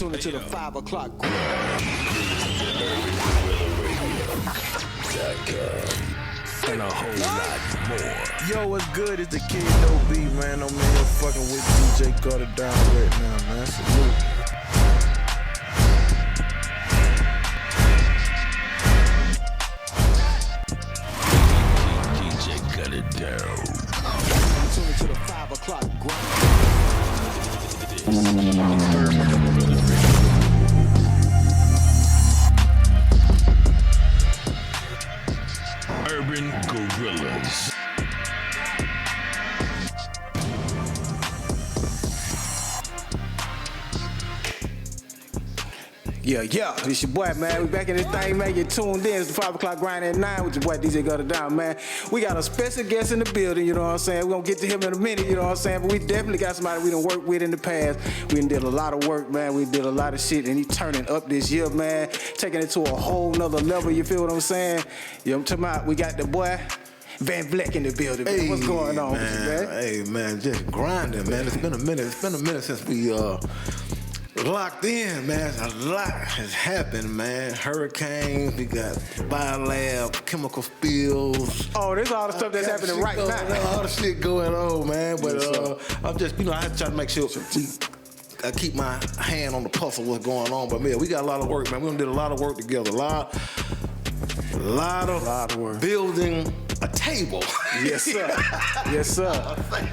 Tune into the 5 o'clock. And a whole lot more. Yo, what's good? It's the Kid No B, man. I'm in here fucking with DJ Gutta down right now, man. Salute. DJ cut it down. Tune into the 5 o'clock grind. Urban Gorillas. Yeah, this your boy, man. We back in this thing, man. Get tuned in. It's the 5 o'clock grind at 9 with your boy DJ Gutta down, man. We got a special guest in the building, you know what I'm saying? We're gonna get to him in a minute, you know what I'm saying? But we definitely got somebody we done worked with in the past. We done did a lot of work, man. We did a lot of shit, and he turning up this year, man. Taking it to a whole nother level, you feel what I'm saying? You know what I'm talking about? We got the boy Vleck in the building, man. Hey, What's going on with you, man? Hey, man, just grinding, man. It's been a minute. It's been a minute since we locked in, man. A lot has happened, man. Hurricanes, we got biolab, chemical spills. Oh, there's all the stuff that's happening right now. All the shit going on, man. But Yes, I'm just, I have to try to make sure I keep my hand on the pulse of what's going on. But man, we got a lot of work, man. We done did a lot of work together. A lot of work. Building a table. Yes, sir. Yes, sir.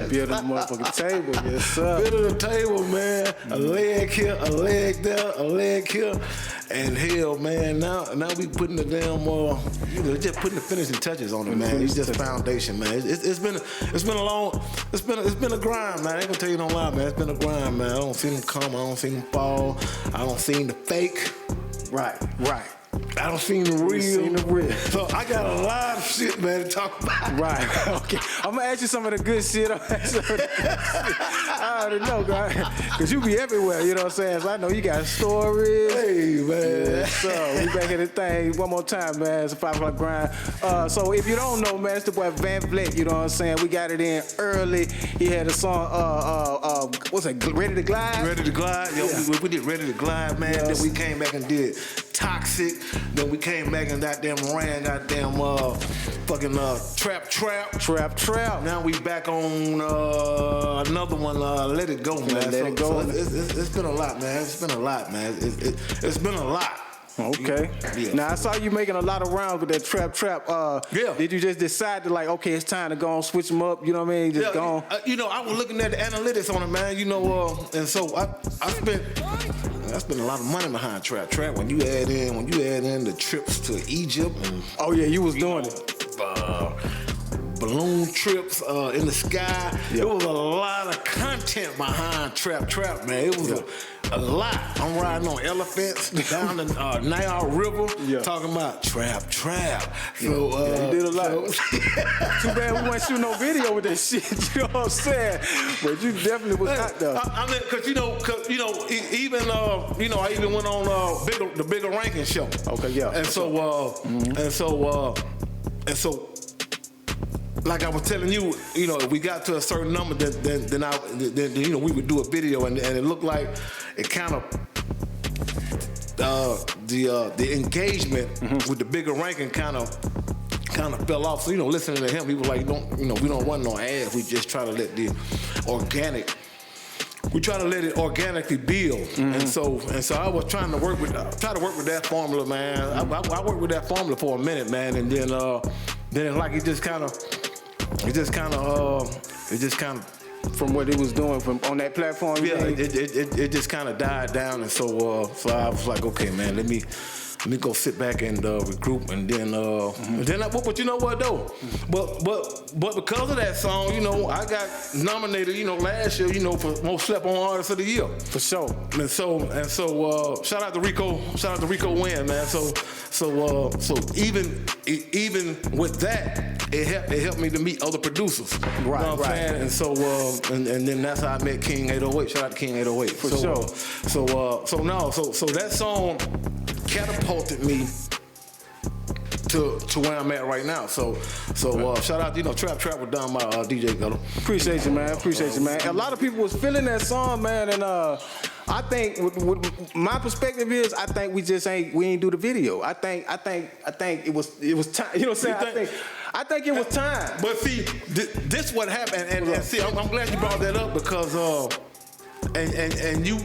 Building a motherfucking table. Yes, sir. Building a table, man. A leg here, a leg there, a leg here. And hell, man, now we putting the damn, just putting the finishing touches on it, man. It's just foundation, man. It's been a grind, man. I ain't gonna tell you no lie, man. It's been a grind, man. I don't see them come, I don't see them fall. I don't see the fake. Right. I don't see the real. So I got a lot of shit, man, to talk about. Right. Okay. I'm gonna ask you some of the good shit. I already know, guys. Cause you be everywhere, you know what I'm saying? So I know you got stories. Hey, man. Yeah, so we back in the thing one more time, man. It's a 5 o'clock grind. So if you don't know, man, it's the boy Vleck, you know what I'm saying? We got it in early. He had a song, what's that, Ready to Glide? Ready to Glide. Yo, we did Ready to Glide, man. Yes. Then we came back and did Toxic. Then we came back and ran fucking Trap. Now we back on another one, Let It Go, man. Let It Go. So it's been a lot, man. It's been a lot, man. It's been a lot. Okay. Yeah. Now I saw you making a lot of rounds with that trap. Yeah. Did you just decide to okay, it's time to go on, switch them up? You know what I mean? Just go on. I was looking at the analytics on it, man. And so I spent a lot of money behind trap. When you add in the trips to Egypt and Oh yeah, you was doing it. Balloon trips in the sky. Yeah. It was a lot of content behind trap, man. It was a lot. I'm riding on elephants down the Nile River, talking about trap. So you did a lot. Too bad we weren't shooting no video with that shit. You know what I'm saying? But you definitely was hot though. I mean, cause I even went on the Bigger Ranking show. Okay, yeah. And so. Like I was telling you, if we got to a certain number, then we would do a video, and it looked like it kind of the engagement with the Bigger Ranking kind of fell off. So listening to him, he was like, we don't want no ads. We just try to let it organically build. And so I was trying to work with that formula, man. I worked with that formula for a minute, man, and then like it just kind of From what it was doing from on that platform. Yeah, it just kind of died down, and so I was like, okay, man, let me go sit back and regroup, and then but you know what though, but because of that song, I got nominated, last year, for most slept on artist of the year. For sure. And so shout out to Rico Wynn, man. So even with that, it helped me to meet other producers. Right, you know what I'm saying? And so and then that's how I met King 808. Shout out to King 808. For sure. So that song catapulted me to where I'm at right now. So shout out, Trap was done by DJ Gutta. Appreciate you, man. A lot of people was feeling that song, man, and I think my perspective is I think we ain't do the video. I think it was time. You know what I'm saying? I think it was time. But see, this what happened, and see, I'm glad you brought that up because and you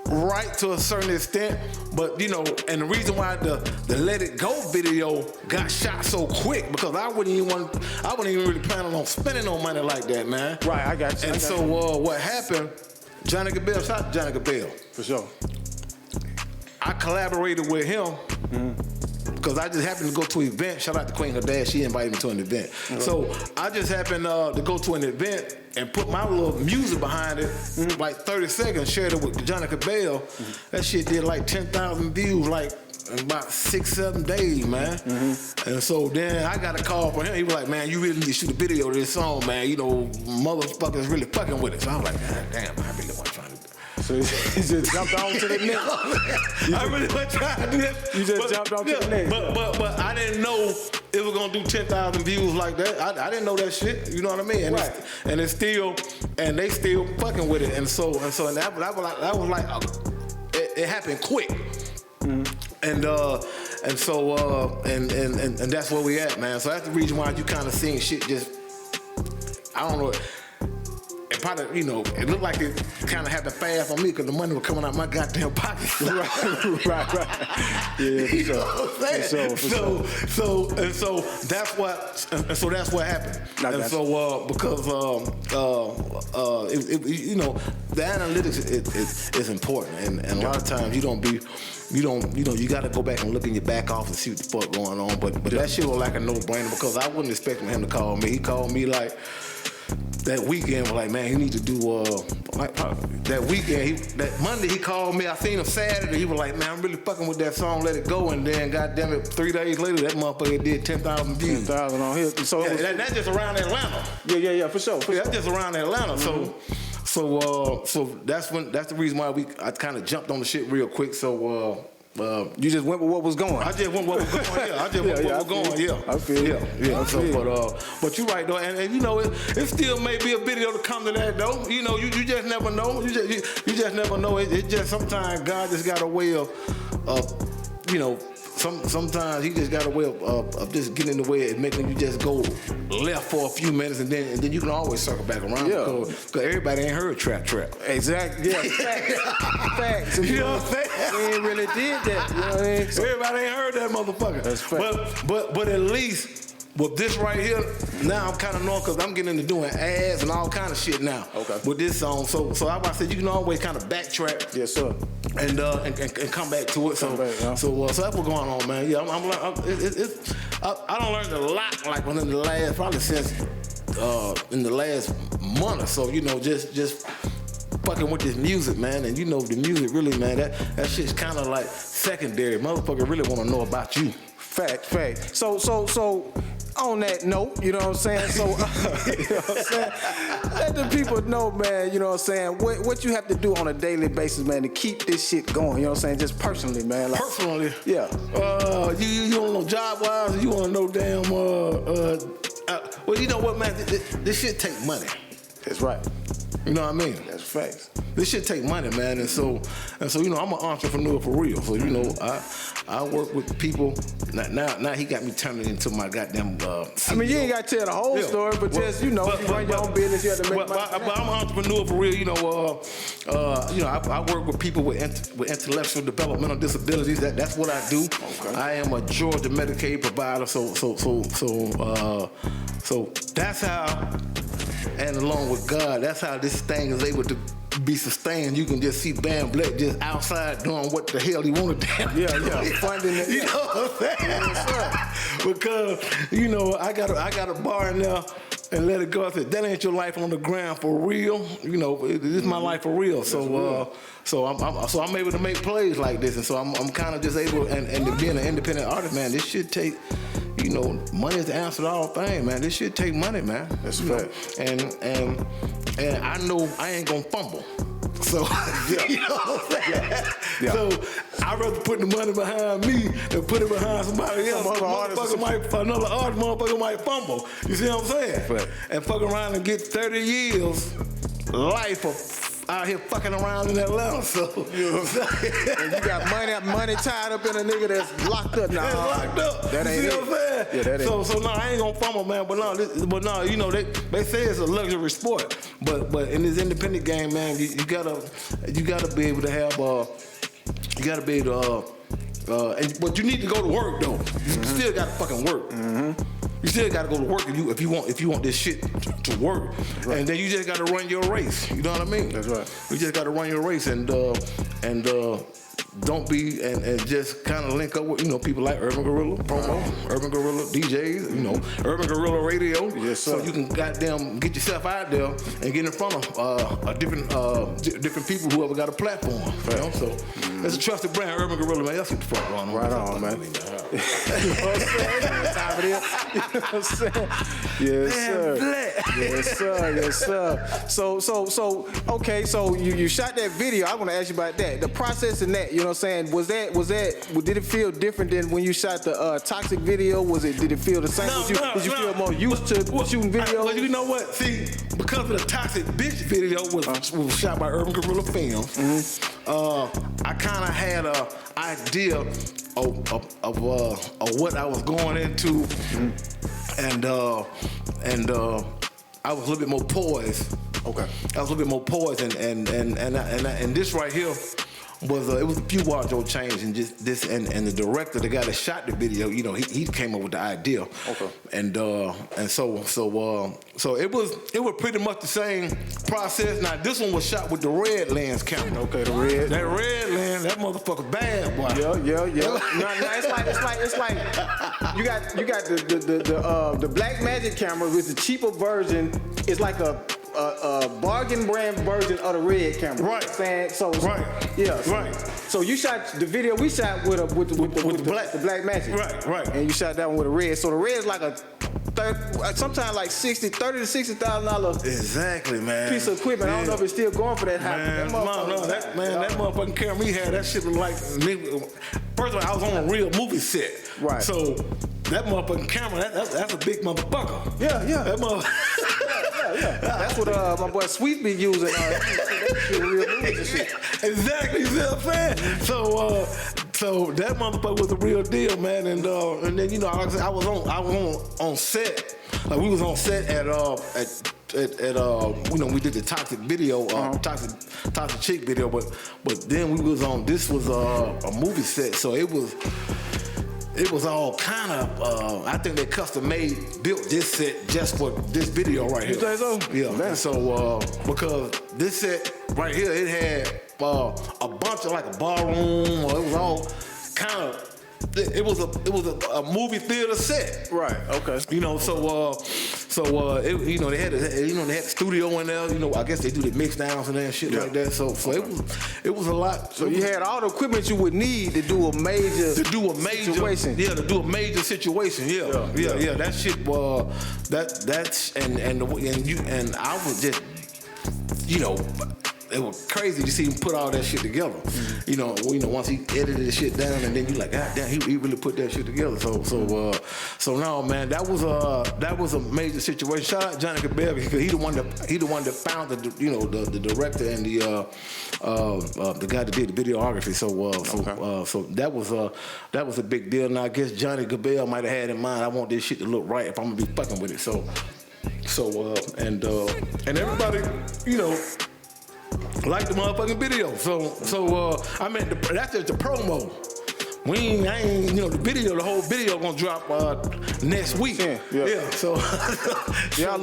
right to a certain extent, but you know, and the reason why the Let It Go video got shot so quick because I wasn't even really planning on spending no money like that, man. Right, I got you. And so what happened? Johnny Gabelle, shout out to Johnny Gabelle. For sure. I collaborated with him because I just happened to go to an event. Shout out to Queen, her dad, she invited me to an event. Mm-hmm. So I just happened to go to an event and put my little music behind it, like 30 seconds, shared it with Johnny Gabelle. That shit did like 10,000 views, like in about 6-7 days, man. And so then I got a call from him. He was like, man, you really need to shoot a video of this song, man. You know, motherfuckers really fucking with it. So I was like, God damn, I really wasn't trying to do that. So you just jumped on to the next. I really wasn't trying to do that. You just jumped on to the next. But I didn't know it was gonna do 10,000 views like that. I didn't know that shit. You know what I mean? And right. They still fucking with it. And that was like it happened quick. And that's where we at, man. So that's the reason why you kind of seeing shit just, I don't know. It probably, you know, it looked like it kind of happened fast on me because the money was coming out my goddamn pocket. right. Yeah, for sure. So that's what happened. Because you know, the analytics is important, and a lot of times you got to go back and look in your back office and see what the fuck going on. But that shit was like a no-brainer because I wasn't expecting him to call me. He called me like that weekend, was like, man, he need to do that weekend. That Monday he called me. I seen him Saturday. He was like, man, I'm really fucking with that song, Let It Go. And then, goddamn it, 3 days later, that motherfucker did 10,000 views. 10,000 on here. So yeah, that's just around Atlanta. Yeah, for sure. That's just around Atlanta. So that's the reason why I kind of jumped on the shit real quick. So. You just went with what was going. I just went with what was going. Yeah, I just went with what was going. Yeah, I feel. Yeah. So, but you're right though, and you know, it still may be a video to come to that though. You know, you just never know. You just never know. It just sometimes God just got a way of you know. Sometimes he just got a way of just getting in the way and making you just go left for a few minutes and then you can always circle back around because everybody ain't heard trap. Exactly. Yeah. Facts. You know what I'm saying? We ain't really did that. You know what I mean? Everybody ain't heard that motherfucker. That's fact. But at least with this right here, now I'm kind of knowing because I'm getting into doing ads and all kind of shit now. Okay. With this song, so I said you can always kind of backtrack. Yes, sir. And come back to it. So that's what's going on, man. Yeah, I don't learn a lot like within the last probably since in the last month or so. You know, just fucking with this music, man. And you know the music really, man. That shit's kind of like secondary. Motherfucker really want to know about you. Fact. So on that note, you know what I'm saying? So, you know what I'm saying? Let the people know, man, you know what I'm saying? What you have to do on a daily basis, man, to keep this shit going, you know what I'm saying? Just personally, man. Like, personally? Yeah. You don't know job-wise, you want to know damn, well, you know what, man? This shit take money. That's right. You know what I mean? That's facts. This shit take money, man, and so you know I'm an entrepreneur for real. So you know I work with people. Now he got me turning into my goddamn. I mean you ain't got to tell the whole story, but just you know you run your own business, you have to make money. But I'm an entrepreneur for real. You know I work with people with intellectual developmental disabilities. That's what I do. Okay. I am a Georgia Medicaid provider. So that's how. And along with God, that's how this thing is able to be sustained. You can just see Bam Vleck just outside doing what the hell he wanted to do. Yeah. Funding it. You know what I'm saying? Yes, because, you know, I got a bar in there and Let It Go. I said, that ain't your life on the ground for real. You know, this is my life for real. So I'm able to make plays like this. And so I'm kind of just able, and to being an independent artist, man, this should take, you know, money is the answer to all things, man. This shit take money, man. That's fact. And I know I ain't gonna fumble. So you know what I'm saying? Yeah. So I'd rather put the money behind me than put it behind somebody else. Another artist might fumble. You see what I'm saying? Right. And fuck around and get 30 years life out here fucking around in Atlanta. So you know what I'm saying? And you got money tied up in a nigga that's locked up now. That's locked up. That ain't you see it. what I'm saying? Yeah, that ain't so no, I ain't gonna fumble, man. But no, you know they say it's a luxury sport. But in this independent game, man, you gotta be able to have you gotta be able to but you need to go to work though. You still gotta fucking work. You still gotta go to work if you want this shit to work. Right. And then you just gotta run your race. You know what I mean? That's right. You just gotta run your race and don't be and just kind of link up with people like Urban Gorilla Promo, Urban Gorilla DJs, Urban Gorilla Radio. Yes, sir. So you can goddamn get yourself out there and get in front of different people who ever got a platform. Right. So it's a trusted brand, Urban Gorilla, man. That's what the fuck going on. Right on, man. You know what I'm saying? What time it is? You know what I'm saying? Yes, sir. Yes, sir. Yes, sir. So okay. So you shot that video. I want to ask you about that. The process in that. You know what I'm saying? Did it feel different than when you shot the Toxic video? Did it feel the same? Did you feel more used to shooting video? Well, you know what? See, because of the Toxic Bitch video was shot by Urban Gorilla Films, I kind of had an idea of what I was going into, and I was a little bit more poised. Okay. I was a little bit more poised, and this right here was it was a few wardrobe changes and just this and the director, the guy that shot the video, he came up with the idea. Okay. And so it was pretty much the same process. Now this one was shot with the red lens camera. Okay, the red. That red lens, that motherfucker bad, boy. Yeah. No, it's like you got the Black Magic camera with the cheaper version. It's like a bargain brand version of the red camera. Right. Saying so. Right. Yeah. Right. So you shot the video we shot with the Black Magic. Right. And you shot that one with a red. So the red is like sometimes like $30,000 to $60,000. Exactly, man. Piece of equipment. Yeah. I don't know if it's still going for that high. That motherfucking camera he had, that shit was like. First of all, I was on a real movie set. Right. So that motherfucking camera, that's a big motherfucker. Yeah. That motherfucker. Yeah. That's what my boy Sweet be using. That shit real movies and shit. Exactly, you see what I'm saying? So that motherfucker was the real deal, man. And then like I said, I was on set. Like we was on set at we did the Toxic video, Toxic Chick video, but then we was on. This was a movie set, so it was all kind of, I think they custom built this set just for this video right here. You think so? Yeah. And so, because this set right here, it had a bunch of like a ballroom, or it was all kind of, it was a movie theater set. Right. Okay. They had the studio in there. I guess they do the mix downs and shit like that. So it was a lot. So you had all the equipment you would need to do a major situation. Yeah, to do a major situation. Yeah. That shit was that's and I was just it was crazy to see him put all that shit together. Once he edited the shit down, and then you like, God damn, he really put that shit together. So no, man, that was a major situation. Shout out Johnny Cabell, because he the one that found the director and the guy that did the videography. So that was a big deal. And I guess Johnny Cabell might have had in mind, I want this shit to look right if I'm gonna be fucking with it. So and everybody, like the motherfucking video. I mean, that's just the promo. The whole video gonna drop next week. Yeah. So y'all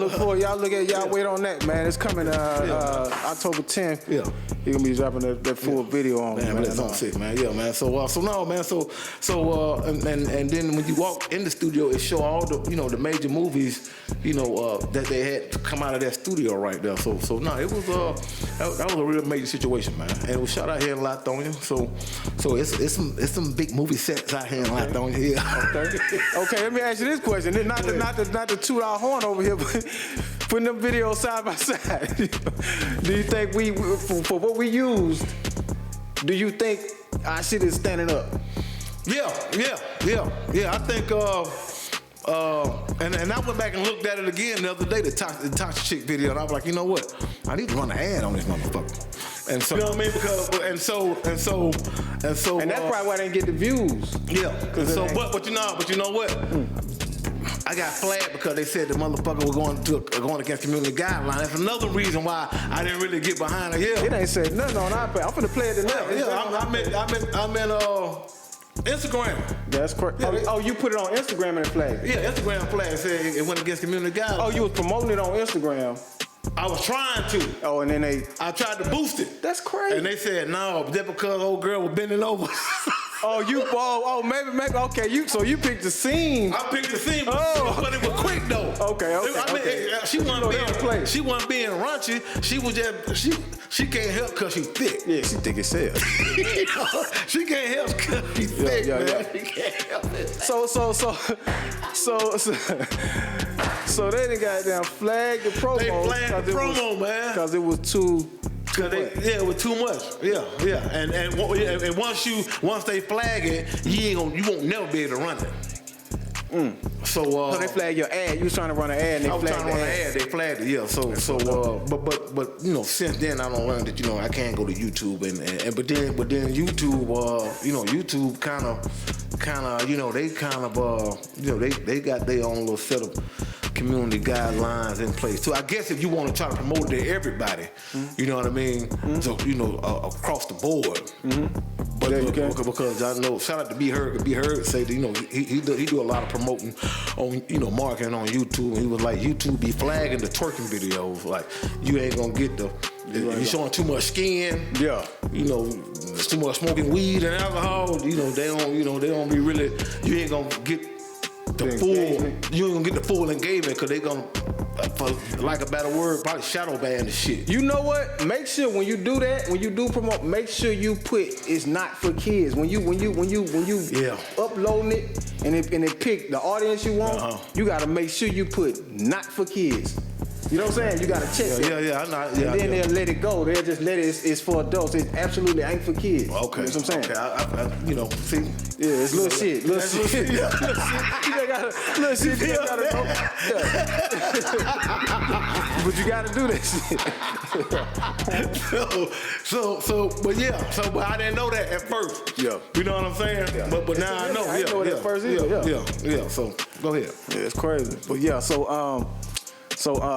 wait on that, man. It's coming October 10th. Yeah. You're gonna be dropping that full video on, man. That's on sick, man. Yeah, man. So no, man. And then when you walk in the studio, it show all the major movies, that they had to come out of that studio right there. So no, it was that was a real major situation, man. And it was shot out here in Lithonia. So it's some big movie sets out here in Lithonia. Yeah. Okay. Let me ask you this question. Not to toot our horn over here, but putting them videos side by side. Do you think for what we used, do you think our shit is standing up? Yeah. I think And I went back and looked at it again the other day, the toxic chick video, and I was like, you know what? I need to run an ad on this motherfucker. And so, you know what I mean? Because and so that's probably why they didn't get the views. Yeah. And so, but you know what? I got flagged because they said the motherfucker was going against community guidelines. That's another reason why I didn't really get behind it. Yeah. It ain't said nothing on iPad. I'm finna play it tonight. I'm in Instagram. That's correct. Oh, you put it on Instagram and it flagged. Yeah, Instagram flagged said it went against community guidelines. Oh, you was promoting it on Instagram. I was trying to. Oh, and then I tried to boost it. That's crazy. And they said no, just because old girl was bending over. Maybe. Okay, so you picked the scene. I picked the scene, but it was quick though. Okay. She wasn't being raunchy. She was just she can't help because she thick. Yeah, she thick as hell. She can't help because she thick, man. She can't help it. So they done goddamn flagged the promo. They flagged the promo, man. Because it was too. It was too much. Yeah. And once they flag it, you won't never be able to run it. So they flagged your ad. You was trying to run an ad, and they flagged the ad. They flagged it. Yeah. But since then I don't learn that I can't go to YouTube but then YouTube YouTube kind of they got their own little set of community guidelines in place. So I guess if you want to try to promote it to everybody, you know what I mean? So across the board. Because I know, shout out to Be Heard say that he do a lot of promoting on marketing on YouTube, and he was like, YouTube be flagging the twerking videos, like you ain't gonna get the if you showing too much skin, too much smoking weed and alcohol, they don't be really, you ain't gonna get the full, you ain't gonna get the full engagement because they gonna, for lack of a better word, probably shadow ban the shit. You know what? Make sure when you do that, when you do promote, make sure you put it's not for kids. When you uploading it and it pick the audience you want, you gotta make sure you put not for kids. You know what I'm saying? You gotta check that. And then they'll let it go. They'll just let it. It's for adults. It absolutely ain't for kids. Okay. You know what I'm saying? Okay. See. Yeah, it's little shit. Little shit. You gotta know. But you gotta do that shit. But I didn't know that at first. Yeah. You know what I'm saying? Yeah. But now I know. I didn't know it at first either. Yeah. So go ahead. Yeah, it's crazy. But yeah, So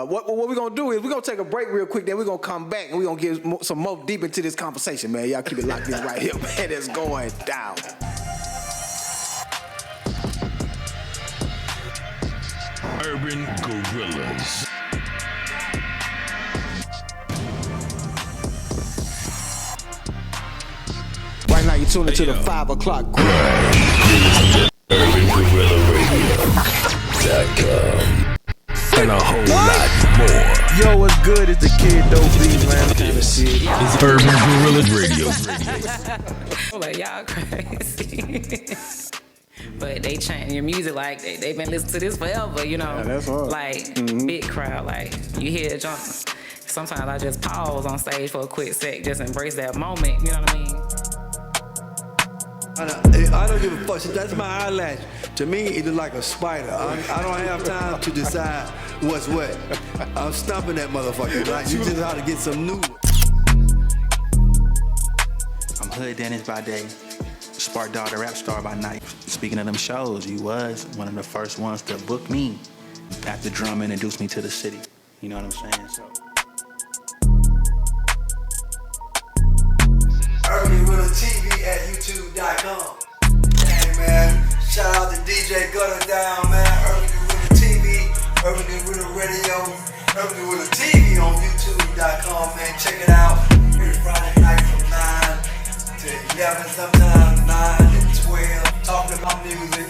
what we're gonna do is we're gonna take a break real quick, then we're gonna come back and we're gonna get some more deep into this conversation, man. Y'all keep it locked in right here, man. It's going down. Urban Gorillas. Right now you're tuning to the 5 o'clock grind. UrbanGorillaRadio.com. And a whole lot more. Yo, what's good? It's the Kid Dope Beat, man. It's Urban Gorillas Radio. Like, y'all crazy. But they change your music, like they've been listening to this forever, Yeah, that's hard. Like big crowd, like you hear it jump. Sometimes I just pause on stage for a quick sec, just embrace that moment. You know what I mean? I don't give a fuck. That's my eyelash. To me, it look like a spider. I don't have time to decide what's what. I'm stumping that motherfucker. Like, you just ought to get some new. I'm Hood Dennis by day, Spark Dog the rap star by night. Speaking of them shows, you was one of the first ones to book me after Drum introduced me to the city. You know what I'm saying? So. UrbanGorillaTV@youtube.com. Hey man, shout out to DJ Gutta down, man. Urban Gorilla TV, Urban Gorilla Radio, Urban Gorilla TV on YouTube.com, man. Check it out. Every Friday night from 9 to 11, sometimes 9 to 12. Talking about music,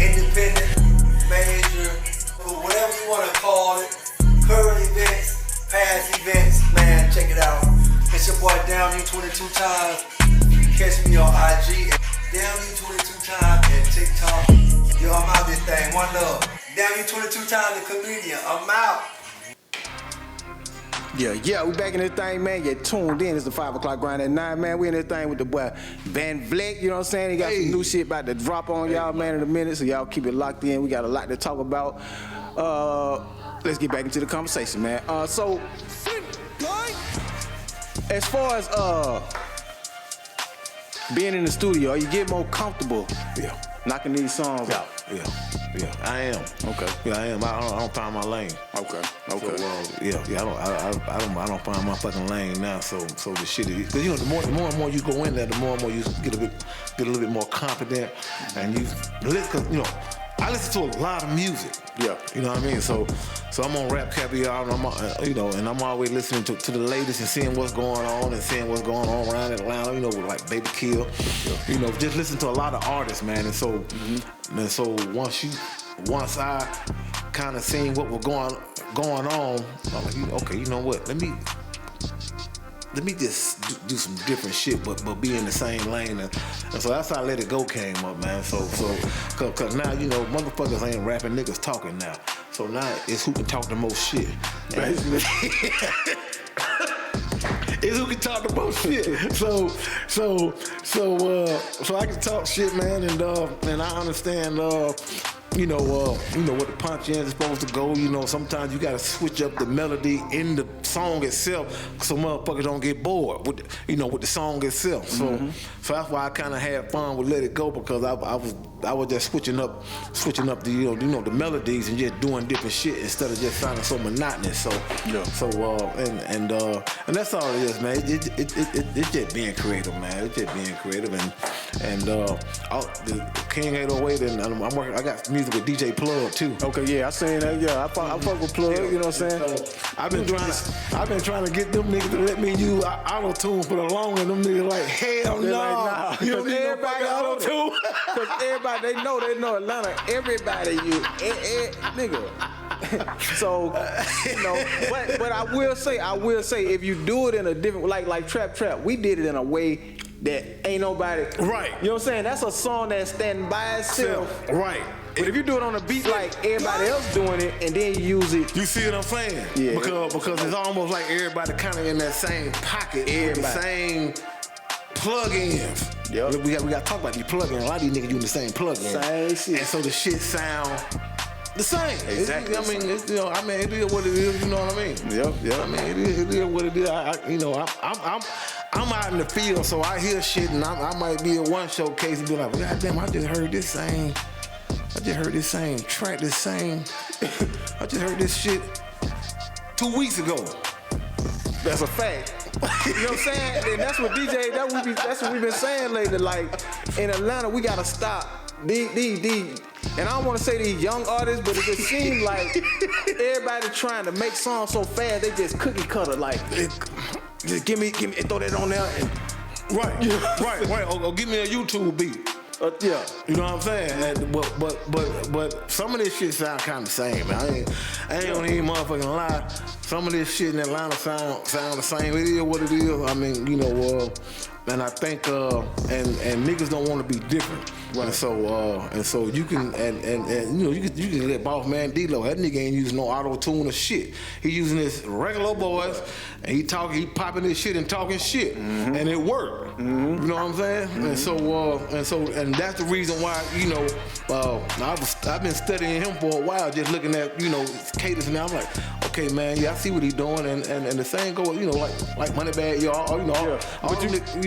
independent, major, whatever you want to call it. Current events, past events, man. Check it out. It's your boy Down You 22 times. Catch me on IG at Down You 22 times and TikTok. Yo, I'm out this thing. One love. Down You 22 times the comedian. I'm out. Yeah, we back in this thing, man. You tuned in. It's the 5 o'clock grind at 9, man. We in this thing with the boy Vleck, you know what I'm saying? He got some new shit about to drop on y'all, man, in a minute, so y'all keep it locked in. We got a lot to talk about. Let's get back into the conversation, man. So, as far as being in the studio, you get more comfortable knocking these songs out. Yeah, I am. Okay. Yeah, I am. I don't find my lane. Okay. So, I don't find my fucking lane now. So the shit is, because the more and more you go in there, the more and more you get a little bit more confident, and you listen. Cause I listen to a lot of music. Yeah. You know what I mean? So I'm on Rap Caviar, and I'm always listening to the latest and seeing what's going on around Atlanta. With like Baby Kill. Just listen to a lot of artists, man. And so once I kind of seen what was going on, I'm like, okay, you know what? Let me just do some different shit, but be in the same lane. And so that's how Let It Go came up, man. So cause now, motherfuckers ain't rapping, niggas talking now. So now it's who can talk the most shit. Basically. It's who can talk the most shit. So I can talk shit, man, and I understand what the punch is supposed to go. Sometimes you gotta switch up the melody in the song itself so motherfuckers don't get bored with the song itself. So that's why I kind of had fun with Let It Go, because I was just switching up the the melodies and just doing different shit instead of just sounding so monotonous. And that's all it is, man. It's just being creative, man. It's just being creative, and the King 808, and I'm working. I got music with DJ Plugg too. Okay, yeah, I seen that. Yeah, I fuck with Plugg. You know what I'm saying? So I've been trying to get them niggas to let me use auto tune for the long, and them niggas like, hell no. Nah. You don't need everybody auto tune. Because everybody, they know Atlanta. Everybody nigga. So, but I will say, if you do it in a different, like Trap, we did it in a way that ain't nobody. Right. You know what I'm saying? That's a song that's standing by itself. Right. But if you do it on a beat like everybody else doing it, and then you use it. You see what I'm saying? Yeah. Because it's almost like everybody kind of in that same pocket, with the same plug-ins. Yep. We got to talk about these plug-ins. A lot of these niggas using the same plug-in. Same shit. And so the shit sound the same. Exactly. It is what it is. You know what I mean? Yep. I mean, it is what it is. I'm out in the field, so I hear shit, and I might be at one showcase and be like, God damn, I just heard this same track, I just heard this shit 2 weeks ago. That's a fact. You know what I'm saying? And that's what that's what we've been saying lately. Like, in Atlanta, we gotta stop. And I don't want to say these young artists, but it just seems like everybody trying to make songs so fast, they just cookie cutter. Like, just give me, throw that on there. And, right. Or give me a YouTube beat. Yeah. You know what I'm saying? But some of this shit sound kind of the same, man. I ain't gonna even motherfucking lie. Some of this shit in Atlanta sound the same. It is what it is. I mean, and I think and niggas don't want to be different. Right. And so you can you can let Boss Man D-Lo. That nigga ain't using no auto tune or shit. He using his regular voice, and he popping this shit and talking shit, and it worked. You know what I'm saying? And so that's the reason why I've been studying him for a while, just looking at cadence, and I'm like, okay, man, yeah, I see what he's doing, and the same goes, like Moneybagg,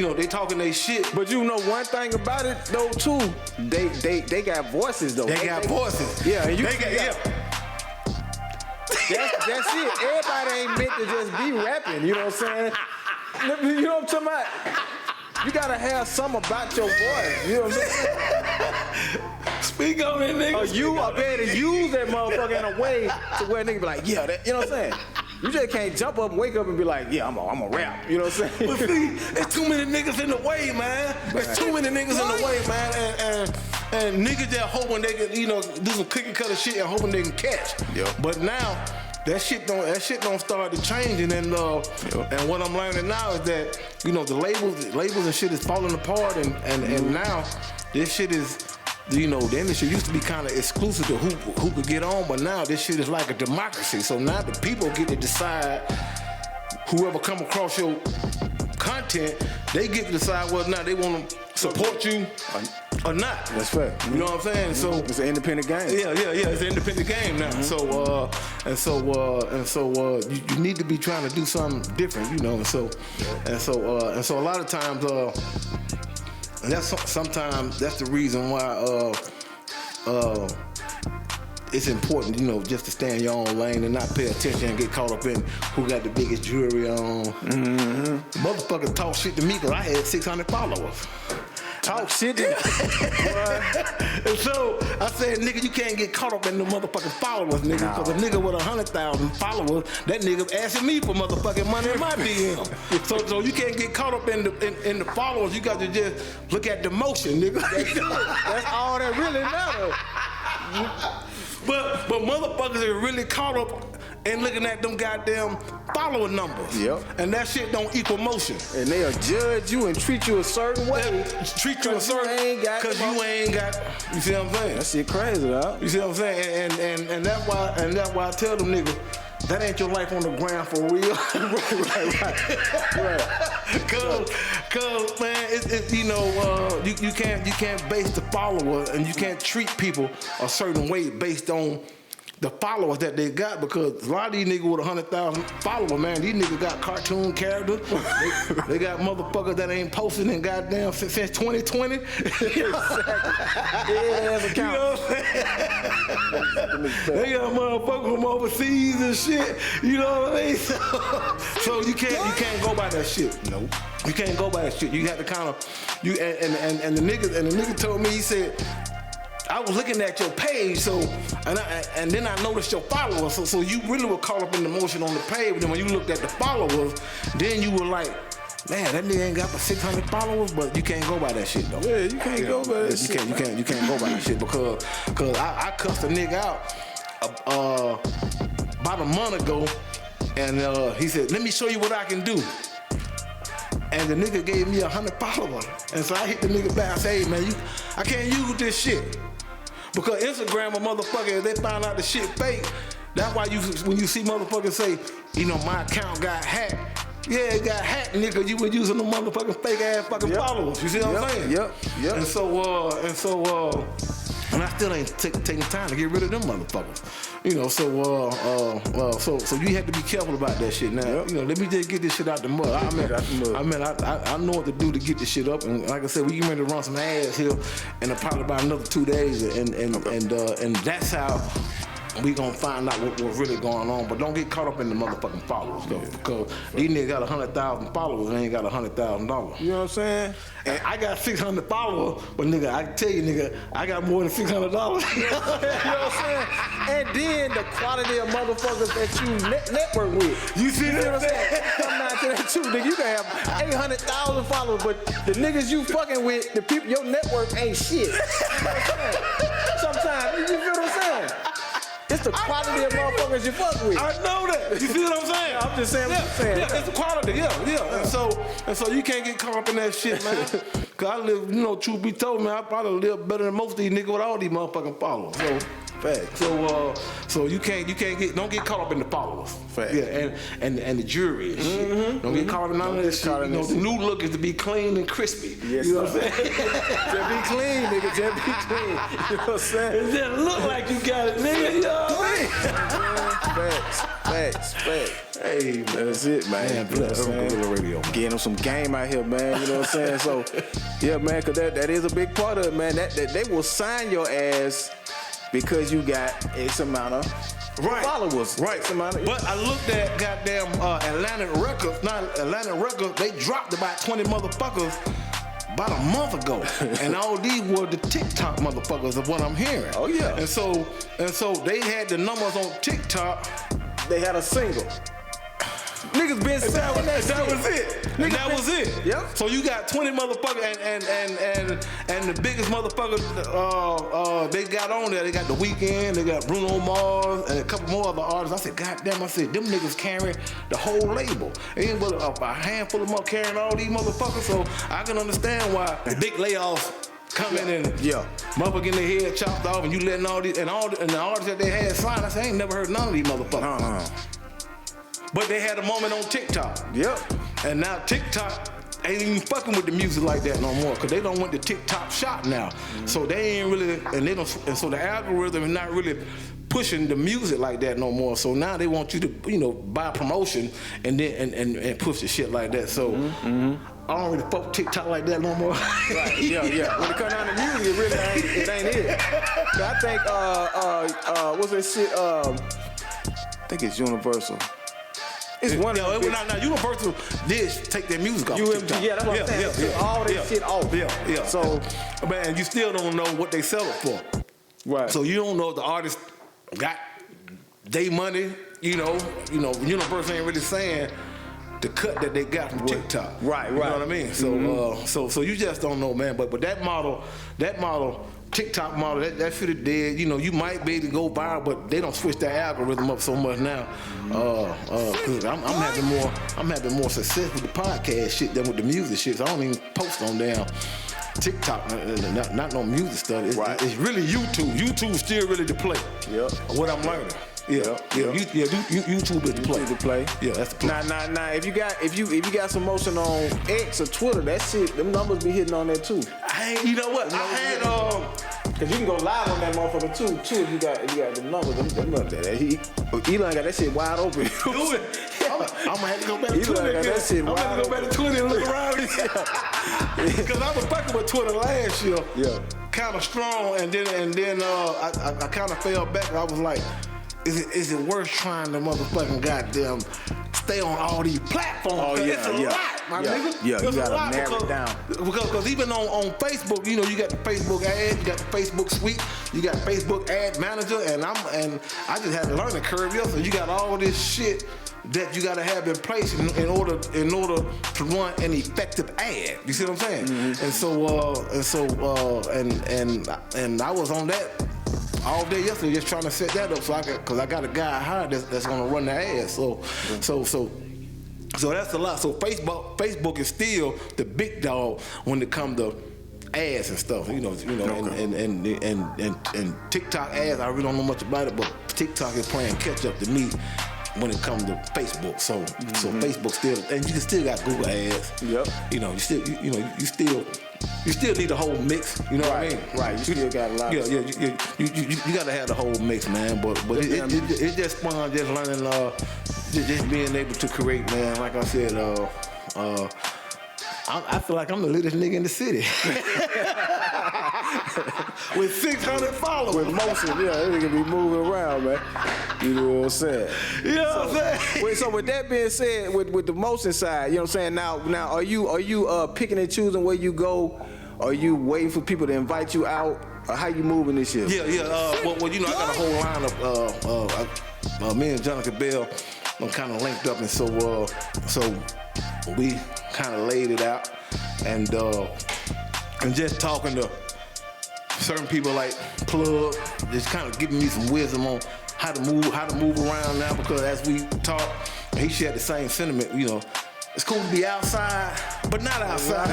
they talking they shit. But one thing about it though too, they got voices though. They got voices. Yeah, and That's it. Everybody ain't meant to just be rapping. You know what I'm saying? You know what I'm talking about? You gotta have something about your voice. You know what I'm saying? Speak on it, nigga. You are better use that motherfucker in a way to where nigga be like, yeah, that, you know what I'm saying? You just can't jump up and wake up and be like, yeah, I'm a rap. You know what I'm saying? But see, there's too many niggas in the way, man. There's too many niggas in the way, man. And niggas just hoping they can, do some cookie cutter shit and hoping they can catch. Yep. But now, that shit don't start to changing, and what I'm learning now is that the labels and shit is falling apart, and now this shit is. The industry used to be kind of exclusive to who could get on, but now this shit is like a democracy. So now the people get to decide whoever come across your content, they get to decide whether or not they want to support you or not. That's fair. You know what I'm saying? So it's an independent game. Yeah. It's an independent game now. So you need to be trying to do something different, you know. And so a lot of times, sometimes that's the reason why it's important, you know, just to stay in your own lane and not pay attention and get caught up in who got the biggest jewelry on. Motherfuckers talk shit to me because I had 600 followers. Talk shit to me. And so I said, nigga, you can't get caught up in the motherfucking followers, nigga. Because a nigga with 100,000 followers, that nigga asking me for motherfucking money in my DM. So you can't get caught up in the followers. You got to just look at the motion, nigga. That's all that really matters. But motherfuckers are really caught up in looking at them goddamn follower numbers. Yep. And that shit don't equal motion. And they'll judge you and treat you a certain way. Treat you a certain way because you ain't got. You see what I'm saying? That shit crazy, dog. You see what I'm saying? And that's why I tell them niggas, that ain't your life on the ground for real. right. Cause man, it's you know, you can't base the follower and you can't treat people a certain way based on the followers that they got, because a lot of these niggas with 100,000 followers, man, these niggas got cartoon characters. they got motherfuckers that ain't posted in goddamn since 2020. Yeah, that's a count. You know what I'm saying? They got motherfuckers from overseas and shit. You know what I mean? So you can't go by that shit. Nope. You can't go by that shit. You have to kind of and the nigga told me, he said, I was looking at your page, so and then I noticed your followers. So you really were caught up in the motion on the page. But then when you looked at the followers, then you were like, man, that nigga ain't got but 600 followers, but you can't go by that shit though. Yeah, you can't go by that shit. You can't go by that shit because I cussed a nigga out about a month ago, and he said, let me show you what I can do. And the nigga gave me 100 followers. And so I hit the nigga back. I say, hey man, I can't use this shit. Because Instagram, a motherfucker, if they find out the shit fake, that's why when you see motherfuckers say, you know, my account got hacked. Yeah, it got hacked, nigga. You were using the motherfucking fake ass fucking followers. You see what I'm saying? Yep. And so I still ain't taking time to get rid of them motherfuckers. You know, so you have to be careful about that shit now. Yep. You know, let me just get this shit out the mud. I know what to do to get this shit up. And like I said, we get ready to run some ads here in probably about another 2 days, and that's how we gonna find out what's really going on. But don't get caught up in the motherfucking followers though, because these niggas got 100,000 followers and ain't got $100,000. You know what I'm saying? And I got 600 followers, but nigga, I tell you, nigga, I got more than $600. You know what I'm saying? And then the quality of motherfuckers that you network with. You see what I'm saying? Come down to that too, nigga. You can have 800,000 followers, but the niggas you fucking with, the people, your network ain't shit. You know what I'm saying? Sometimes, you feel what I'm saying? It's the quality of motherfuckers you fuck with. I know that. You see what I'm saying? I'm just saying what you're saying. Yeah, it's the quality. Yeah. And so you can't get caught up in that shit, man. Cause I live, you know, truth be told, man, I probably live better than most of these niggas with all these motherfucking followers. So, fact. So you don't get caught up in the followers. Fact. Yeah, and the jury and shit. Don't get caught up in none of this shit. You know, the new look is to be clean and crispy. Yes, you know what I'm saying? Just be clean, nigga. Just be clean. You know what I'm saying? It just look like you got it, nigga. You know what I mean? Facts. Hey, man. That's it, man. You know what I'm saying? Radio, man. Getting them some game out here, man. You know what I'm saying? So, yeah, man, because that is a big part of it, man. That they will sign your ass because you got X amount of followers. Right. X amount of, but I looked at goddamn Atlantic Records, they dropped about 20 motherfuckers about a month ago. And all these were the TikTok motherfuckers of what I'm hearing. Oh, yeah. And so they had the numbers on TikTok. They had a single. Niggas been selling that shit. That was it. And that was it. Yep. So you got 20 motherfuckers and the biggest motherfuckers they got on there. They got The Weeknd, they got Bruno Mars, and a couple more other artists. I said, goddamn, them niggas carry the whole label. Ain't but a handful of them carrying all these motherfuckers. So I can understand why the big layoffs coming in, motherfucker getting their head chopped off, and you letting all these and the artists that they had signed. I said, I ain't never heard none of these motherfuckers. But they had a moment on TikTok. Yep. And now TikTok ain't even fucking with the music like that no more, cause they don't want the TikTok shop now. So they ain't really, and so the algorithm is not really pushing the music like that no more. So now they want you to, buy promotion and then and push the shit like that. So I don't really fuck with TikTok like that no more. Right. Yeah. When it comes down to music, it really ain't it. I think what's that shit? I think it's Universal. It's one of them. Now Universal did take their music off TikTok. Yeah, that's what I'm saying. Took all that shit off. Yeah. So, man, you still don't know what they sell it for. Right. So you don't know if the artist got their money. Universal ain't really saying the cut that they got from TikTok. Right. You know what I mean? So, so you just don't know, man. But that model, TikTok model, that shit is dead. You might be able to go viral, but they don't switch that algorithm up so much now. Cause I'm having more success with the podcast shit than with the music shit. So I don't even post on damn TikTok, not no music stuff. It's really YouTube. YouTube's still really the play. Yep. What I'm learning. Yeah. YouTube is the play. The play. Yeah, that's the play. Now, if you got some motion on X or Twitter, that shit, them numbers be hitting on there too. You know what? I had Cause you can go live on that motherfucker too. If you got the numbers, them numbers that Elon got that shit wide open. Do it. I'm gonna have to go back to Twitter again. That shit I'm gonna have to go back to Twitter and look around. Because I was fucking with Twitter last year. Yeah. Kind of strong, and then I kind of fell back. I was like, is it worth trying to motherfucking goddamn stay on all these platforms? Oh yeah, it's a lot, my nigga. Yeah, you It's gotta narrow it down. Because even on Facebook, you got the Facebook ad, you got the Facebook suite, you got Facebook ad manager, and I just had a learning curve. So you got all this shit that you gotta have in place in order to run an effective ad. You see what I'm saying? And I was on that all day yesterday, just trying to set that up because I got a guy hired that's gonna run the ads. So that's a lot. So Facebook is still the big dog when it comes to ads and stuff. And TikTok ads, I really don't know much about it, but TikTok is playing catch up to me when it comes to Facebook. So Facebook still, and you still got Google ads. Yep. You still need a whole mix, you know what I mean? Right, you still got a lot. You gotta have the whole mix, man. But it just fun, just learning, just being able to create, man. Like I said, I feel like I'm the latest nigga in the city. With 600 followers. With motion, yeah, it can be moving around, man. You know what I'm saying? You know what I'm saying? So with that being said, with the motion side, you know what I'm saying? Now are you picking and choosing where you go? Are you waiting for people to invite you out? Or how you moving this year? Yeah. Well, I got a whole line of me and Jonathan Bell. I'm kind of linked up, and so we kind of laid it out, and just talking to certain people like Plugg, just kind of giving me some wisdom on how to move around now, because as we talk, he shared the same sentiment. It's cool to be outside, but not outside.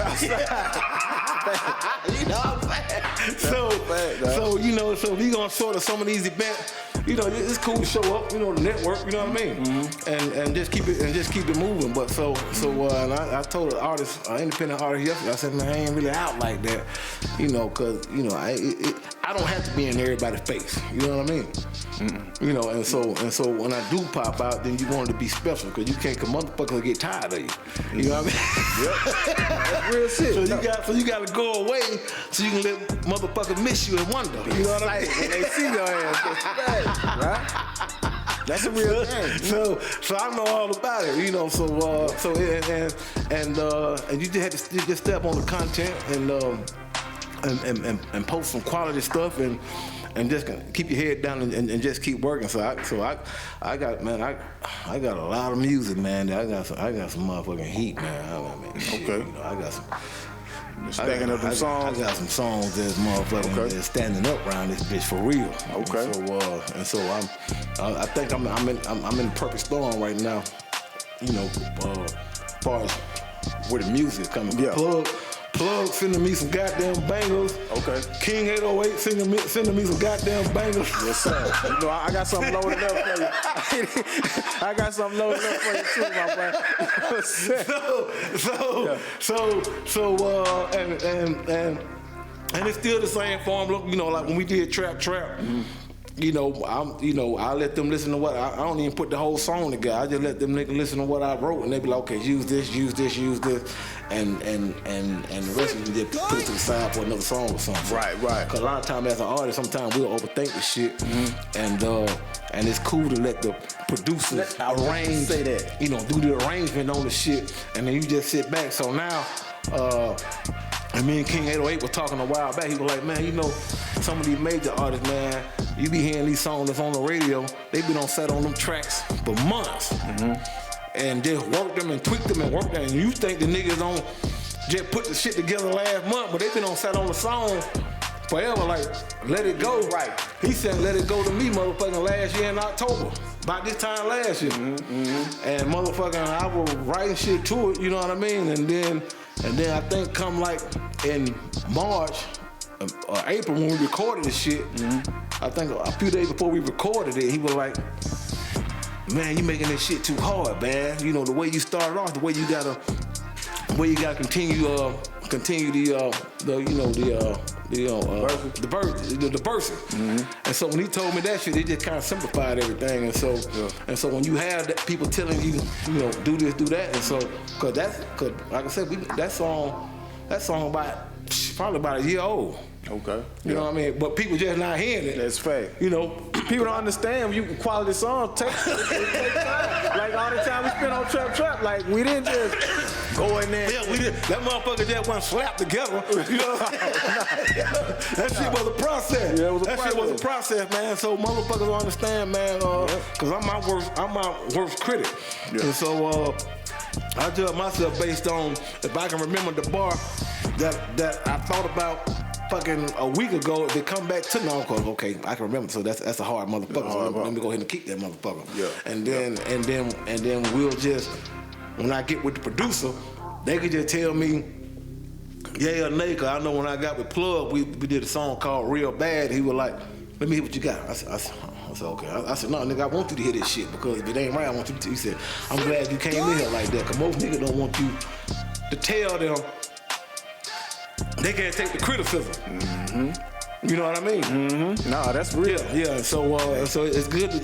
You know what I'm saying? So we gonna sort of some of these events. It's cool to show up. The network. You know what I mean? Mm-hmm. And just keep it moving. But and I told an independent artist yesterday. I said, man, I ain't really out like that. Cause I don't have to be in everybody's face. You know what I mean? Mm-hmm. And so when I do pop out, then you want it to be special, because you can't, cause motherfuckers get tired of you. You know what I mean? Yep. That's real shit. So you gotta go away so you can let motherfuckers miss you and wonder. You know what I mean? When they see your ass, right? That's a real thing. So I know all about it. And you just had to just step on the content and post some quality stuff and just keep your head down and just keep working. So I got a lot of music, man. I got some motherfucking heat, man. Okay. I got some. Stacking up them songs. I got some songs that's motherfucking that's standing up around this bitch for real. Okay. I think I'm in the perfect storm right now. As far as where the music coming from. Yeah. Plugg sending me some goddamn bangers. Okay. King 808 sending me some goddamn bangers. Yes, sir. You know, I got something loaded up for you. I got something loaded up for you too, my boy. You know what I'm saying? And it's still the same form. Look, you know, like when we did Trap. You know, I let them listen to what I don't even put the whole song together. I just let them niggas listen to what I wrote, and they be like, okay, use this, and the rest of them just put it to the side for another song or something. Right. Cause a lot of times as an artist, sometimes we'll overthink the shit, and it's cool to let the producers arrange, say that. you know, do the arrangement on the shit, and then you just sit back. So now, and me and King 808 was talking a while back. He was like, man, you know, some of these major artists, man, you be hearing these songs that's on the radio, they been on set on them tracks for months. And just work them and tweak them and work them. And you think the niggas on just put the shit together last month, but they been on set on the song forever, like, let it go. Right. He said, let it go to me, motherfucking, last year in October. About this time last year. And motherfucking, I was writing shit to it, you know what I mean? And then I think come like in March or April when we recorded this shit, I think a few days before we recorded it, he was like, man, you making this shit too hard, man. You know, the way you started off, the way you gotta continue the verses. And so when he told me that shit, it just kind of simplified everything. And so when you have that, people telling you, you know, do this, do that, and so cause like I said, that song probably about a year old. Okay. You know what I mean? But people just not hearing it. That's fact. You know, People don't understand when you quality songs take time. Like all the time we spent on Trap, like we didn't just go in there. yeah, we did. That motherfucker just wasn't slapped together. You know what I'm saying? That shit was a process. Yeah, it was a that shit was a process, man. So motherfuckers don't understand, man. Cause I'm my worst critic. Yeah. And so I judge myself based on if I can remember the bar that I thought about fucking a week ago, if they come back to now, okay, I can remember. So that's a hard motherfucker. So let me go ahead and keep that motherfucker. Yeah. And then we'll just, when I get with the producer, they can just tell me, yeah or nay. Cause I know when I got with Plugg, we did a song called Real Bad. He was like, let me hear what you got. I said okay. I said, no, nigga, I want you to hear this shit because if it ain't right, I want you to. He said, I'm glad you came in here like that. Cause most niggas don't want you to tell them they can't take the criticism. You know what I mean? Nah, that's real. Yeah. So it's good to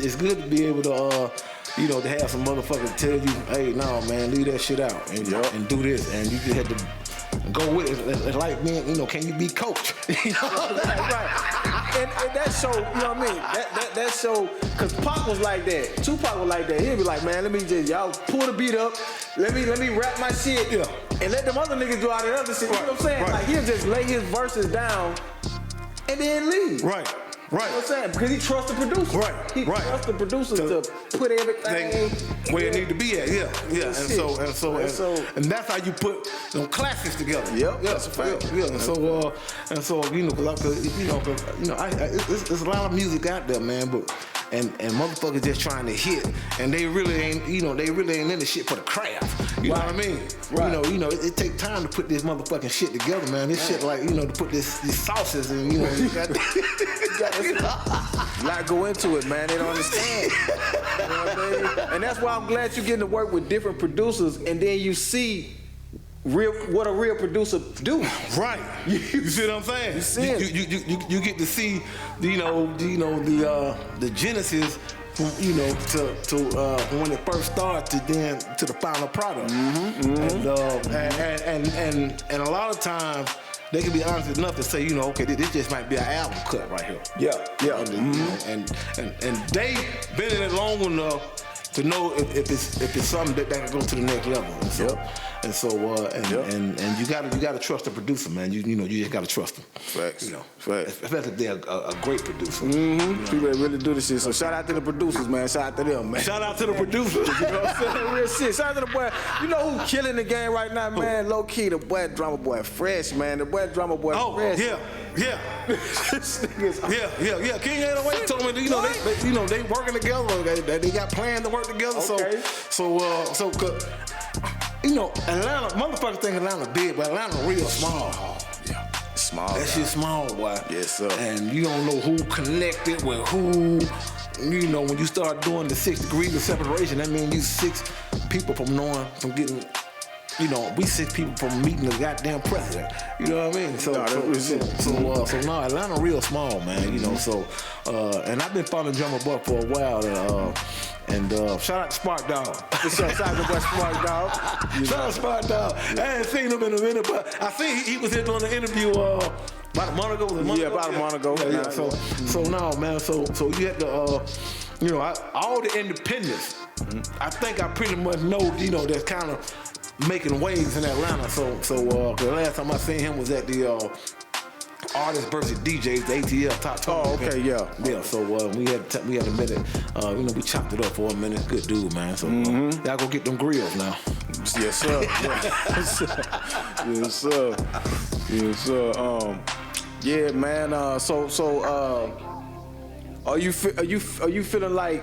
be able to you know, to have some motherfucker tell you, hey, no, man, leave that shit out and do this, and you just had to go with it. It's like, man, you know, can you be coached? You know? Right. And that show, you know what I mean? That show, cause Pac was like that. Tupac was like that. He'd be like, man, let me just, y'all pull the beat up. Let me rap my shit. Yeah. And let them other niggas do all that other shit. You know what I'm saying? Right. Like he'll just lay his verses down and then leave. Right. You know what I'm saying? Because he trusts the producers. Right. He trusts the producers to put everything where it need to be at. Yeah. And that's how you put them classics together. Yep. That's a fact. Yeah. And so you know, there's a lot of music out there, man, but. And motherfuckers just trying to hit, and they really ain't in the shit for the craft. You know what I mean? Right. You know, it take time to put this motherfucking shit together, man. This shit like, you know, to put these sauces and you know, you got a lot go into it, man. They don't understand. You know what I mean? And that's why I'm glad you're getting to work with different producers, and then you see what a real producer do. Right. You see what I'm saying? You see it. You get to see, the genesis, you know, to when it first started to the final product. And a lot of times they can be honest enough to say, you know, okay, this just might be an album cut right here. Yeah. And they been in it long enough to know if it's something that can go to the next level. And so you gotta trust the producer, man. You know, you just gotta trust them. Facts. You know, Facts. especially if they're a great producer. People that really do this shit. So shout out to the producers, man. Shout out to them, man. Shout out to the producers. You know what I'm saying? Real shit. Shout out to the boy. You know who killing the game right now, man? Low key, the boy Drama Boy Fresh, man. The boy Drama Boy Fresh. Yeah. This nigga's Yeah. King 808 told me, they working together. They got plans to work together. Okay. So you know, Atlanta, motherfuckers think Atlanta big, but Atlanta real small. Yeah. Small. That shit small, boy. Yes, sir. And you don't know who connected with who. You know, when you start doing the 6 degrees of separation, that means you 6 people from getting, you know, we 6 people from meeting the goddamn president. You know what I mean? So now Atlanta real small, man. You know, so and I've been following Drummer Buck for a while, and shout out to Spark Dog. Shout out to Spark Dog. Shout out to Spark Dog. I ain't seen him in a minute, but I think he was here doing an interview about a month ago. About a month ago. Yeah. So now, man, so you had to, you know, all the independents. I think I pretty much know, you know, that's kind of making waves in Atlanta. So the last time I seen him was at the Artists versus DJs, the ATL Top 20. Oh, okay, yeah. Yeah, so we had a minute. You know, we chopped it up for a minute. Good dude, man. So y'all go get them grills now. Yes, sir. Yes, sir. Yes, sir. Yeah, man. Are you feeling like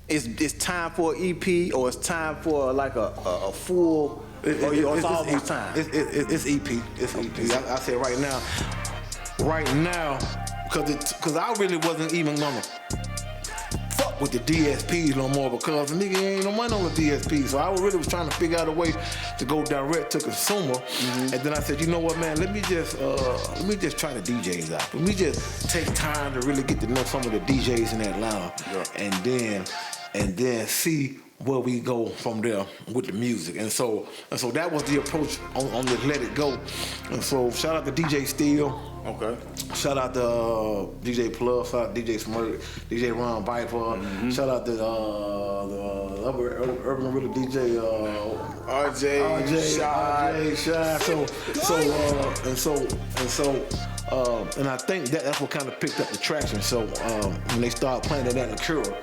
it's time for an EP, or it's time for like a full? It's almost time. It's EP. It's EP. I say right now, because I really wasn't even gonna fuck with the DSPs no more, because the nigga ain't no money on the DSPs. So I really was trying to figure out a way to go direct to consumer. And then I said, you know what, man? Let me just try the DJs out. Let me just take time to really get to know some of the DJs in Atlanta, and then see where we go from there with the music. And so that was the approach on this Let It Go. And so shout out to DJ Steele. Okay. Shout out to DJ Plugg, shout out to DJ Smirk, DJ Ron Viper. Shout out to the Urban Riddle DJ RJ Shy. And I think that's what kind of picked up the traction. So when they started playing that at Nakura,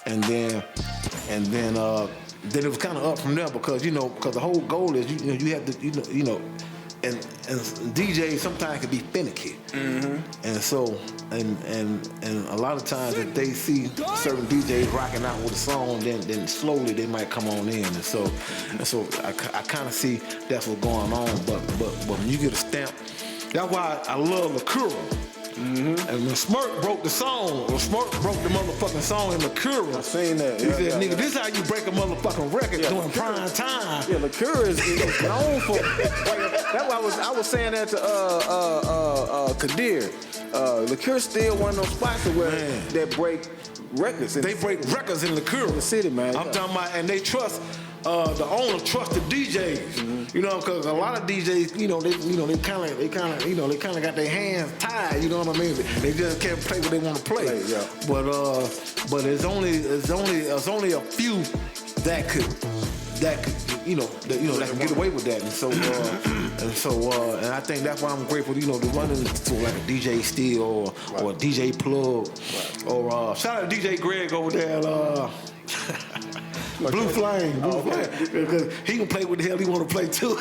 and then it was kind of up from there, because the whole goal is you have to and DJs sometimes can be finicky, and so and a lot of times if they see certain DJs rocking out with a song, then slowly they might come on in, and so I kind of see that's what's going on. But when you get a stamp, that's why I love Nakura. And when Smirk broke the song, or Smirk broke the motherfucking song in Nakura, I seen that. He said, nigga, this is how you break a motherfucking record during prime time. Yeah, Nakura is known for. That's why I was saying that to Kadir. Nakura still one of those spots where that break records. They break records in Nakura. The city, man. I'm talking about, and they trust. The owner trusts the DJs, because a lot of DJs, they kind of got their hands tied, you know what I mean? They just can't play what they want to play. Yeah. But it's only a few that could that can get away with that, and I think that's why I'm grateful, to run into like a DJ Steel or a DJ Plugg, or shout out to DJ Greg over there. Blue Flame, because he can play what the hell he want to play too.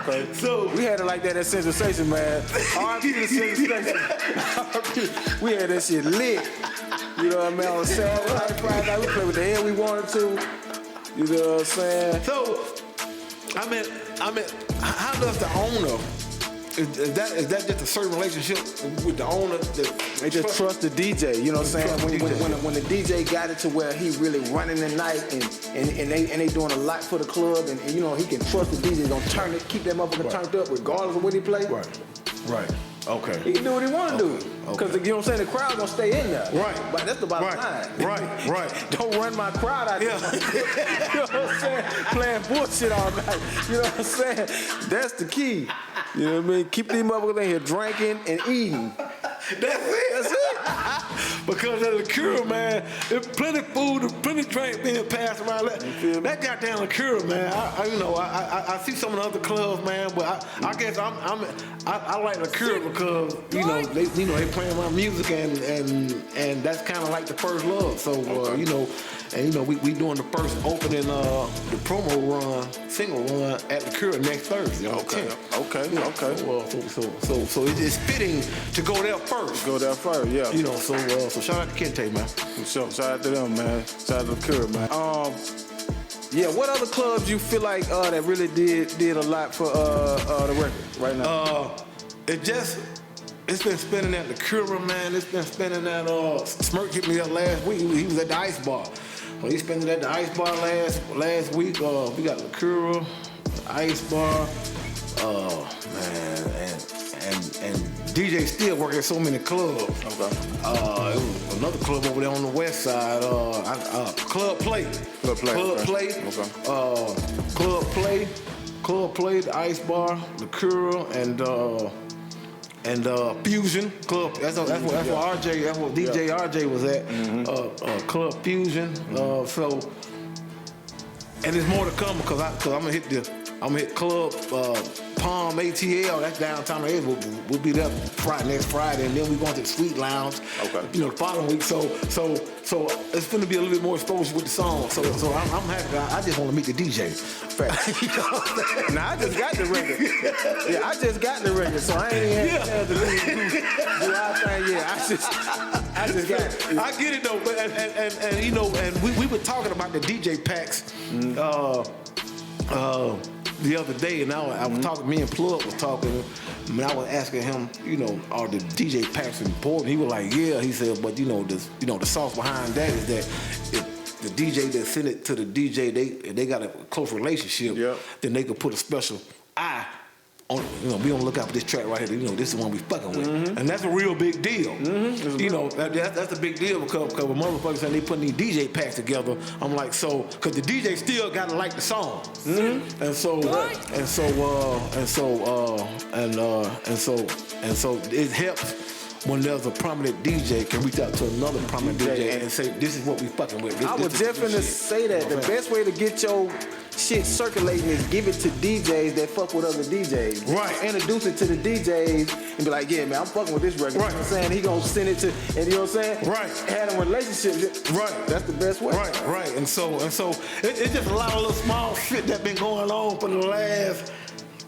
Okay. So we had it like that at Central Station, man. R&B to Central Station. We had that shit lit. You know what I mean? On Saturday night, Friday night, we played what the hell we wanted to. You know what I'm saying? So, I mean, how does the owner? Is that just a certain relationship with the owner? They just trust the DJ, you know what I'm saying? When the DJ got it to where he really running the night and they doing a lot for the club, and he can trust the DJ, gonna turn it, keep that motherfucker turned up regardless of what he play. Right. Okay. He can do what he want to do. Because, you know what I'm saying, the crowd gonna stay in there. Right. But that's the bottom line. Right. Don't run my crowd out there. You know what I'm saying? Playing bullshit all night. You know what I'm saying? That's the key. You know what I mean? Keep these motherfuckers in here drinking and eating. That's it. Because of the cure, man, there's plenty of food, plenty of drink being passed around. That goddamn liqueur, man. I see some of the other clubs, man, but I guess I like liqueur because they playing my music and that's kind of like the first love. So we doing the first opening the promo run, single run at liqueur next Thursday. Okay. So it's fitting to go there first. Yeah. So shout out to Kente, man. Shout out to them, man. Shout out to the Cure, man. Yeah, what other clubs you feel like that really did a lot for the record right now? It's been spinning at the Cura, man. It's been spinning at Smirk hit me up last week. He was at the Ice Bar. Well, he's spinning at the Ice Bar last week. We got the Cura, Ice Bar, man, and DJ still working at so many clubs. Okay. It was another club over there on the west side. Club Play. Club Play. Okay. Club Play, the Ice Bar, the Cura, and Fusion Club. That's where RJ. That's where DJ RJ was at. Club Fusion. So, and there's more to come because I'm gonna hit Club Palm ATL. That's downtown. We'll be there next Friday, and then we going to the Sweet Lounge. Okay. The following week. So it's going to be a little bit more exposure with the song. So I'm happy. I just want to meet the DJ. Fact. You know what I'm saying? Nah, I just got the record. Yeah, I just got the record, so I ain't even had to do our thing. Yeah, I just got it. I get it though, but and we were talking about the DJ packs the other day, and I was talking. Me and Plugg was talking. And I was asking him, are the DJ packs important? He was like, yeah. He said, but the sauce behind that is that if the DJ that sent it to the DJ, they got a close relationship, then they could put a special eye on. Be on the lookout for this track right here. This is the one we fucking with, and that's a real big deal. That's a big deal because when motherfuckers saying they putting these DJ packs together, I'm like, so because the DJ still gotta like the song, and so it helps when there's a prominent DJ can reach out to another prominent DJ and say, this is what we fucking with. I would definitely say that the best way to get your shit circulating is give it to DJs that fuck with other DJs. Right. Introduce it to the DJs and be like, yeah, man, I'm fucking with this record. Right. You know what I'm saying? He gonna send it to, and you know what I'm saying? Right. Had a relationship. Right. That's the best way. Right. And so it's just a lot of little small shit that been going on for the last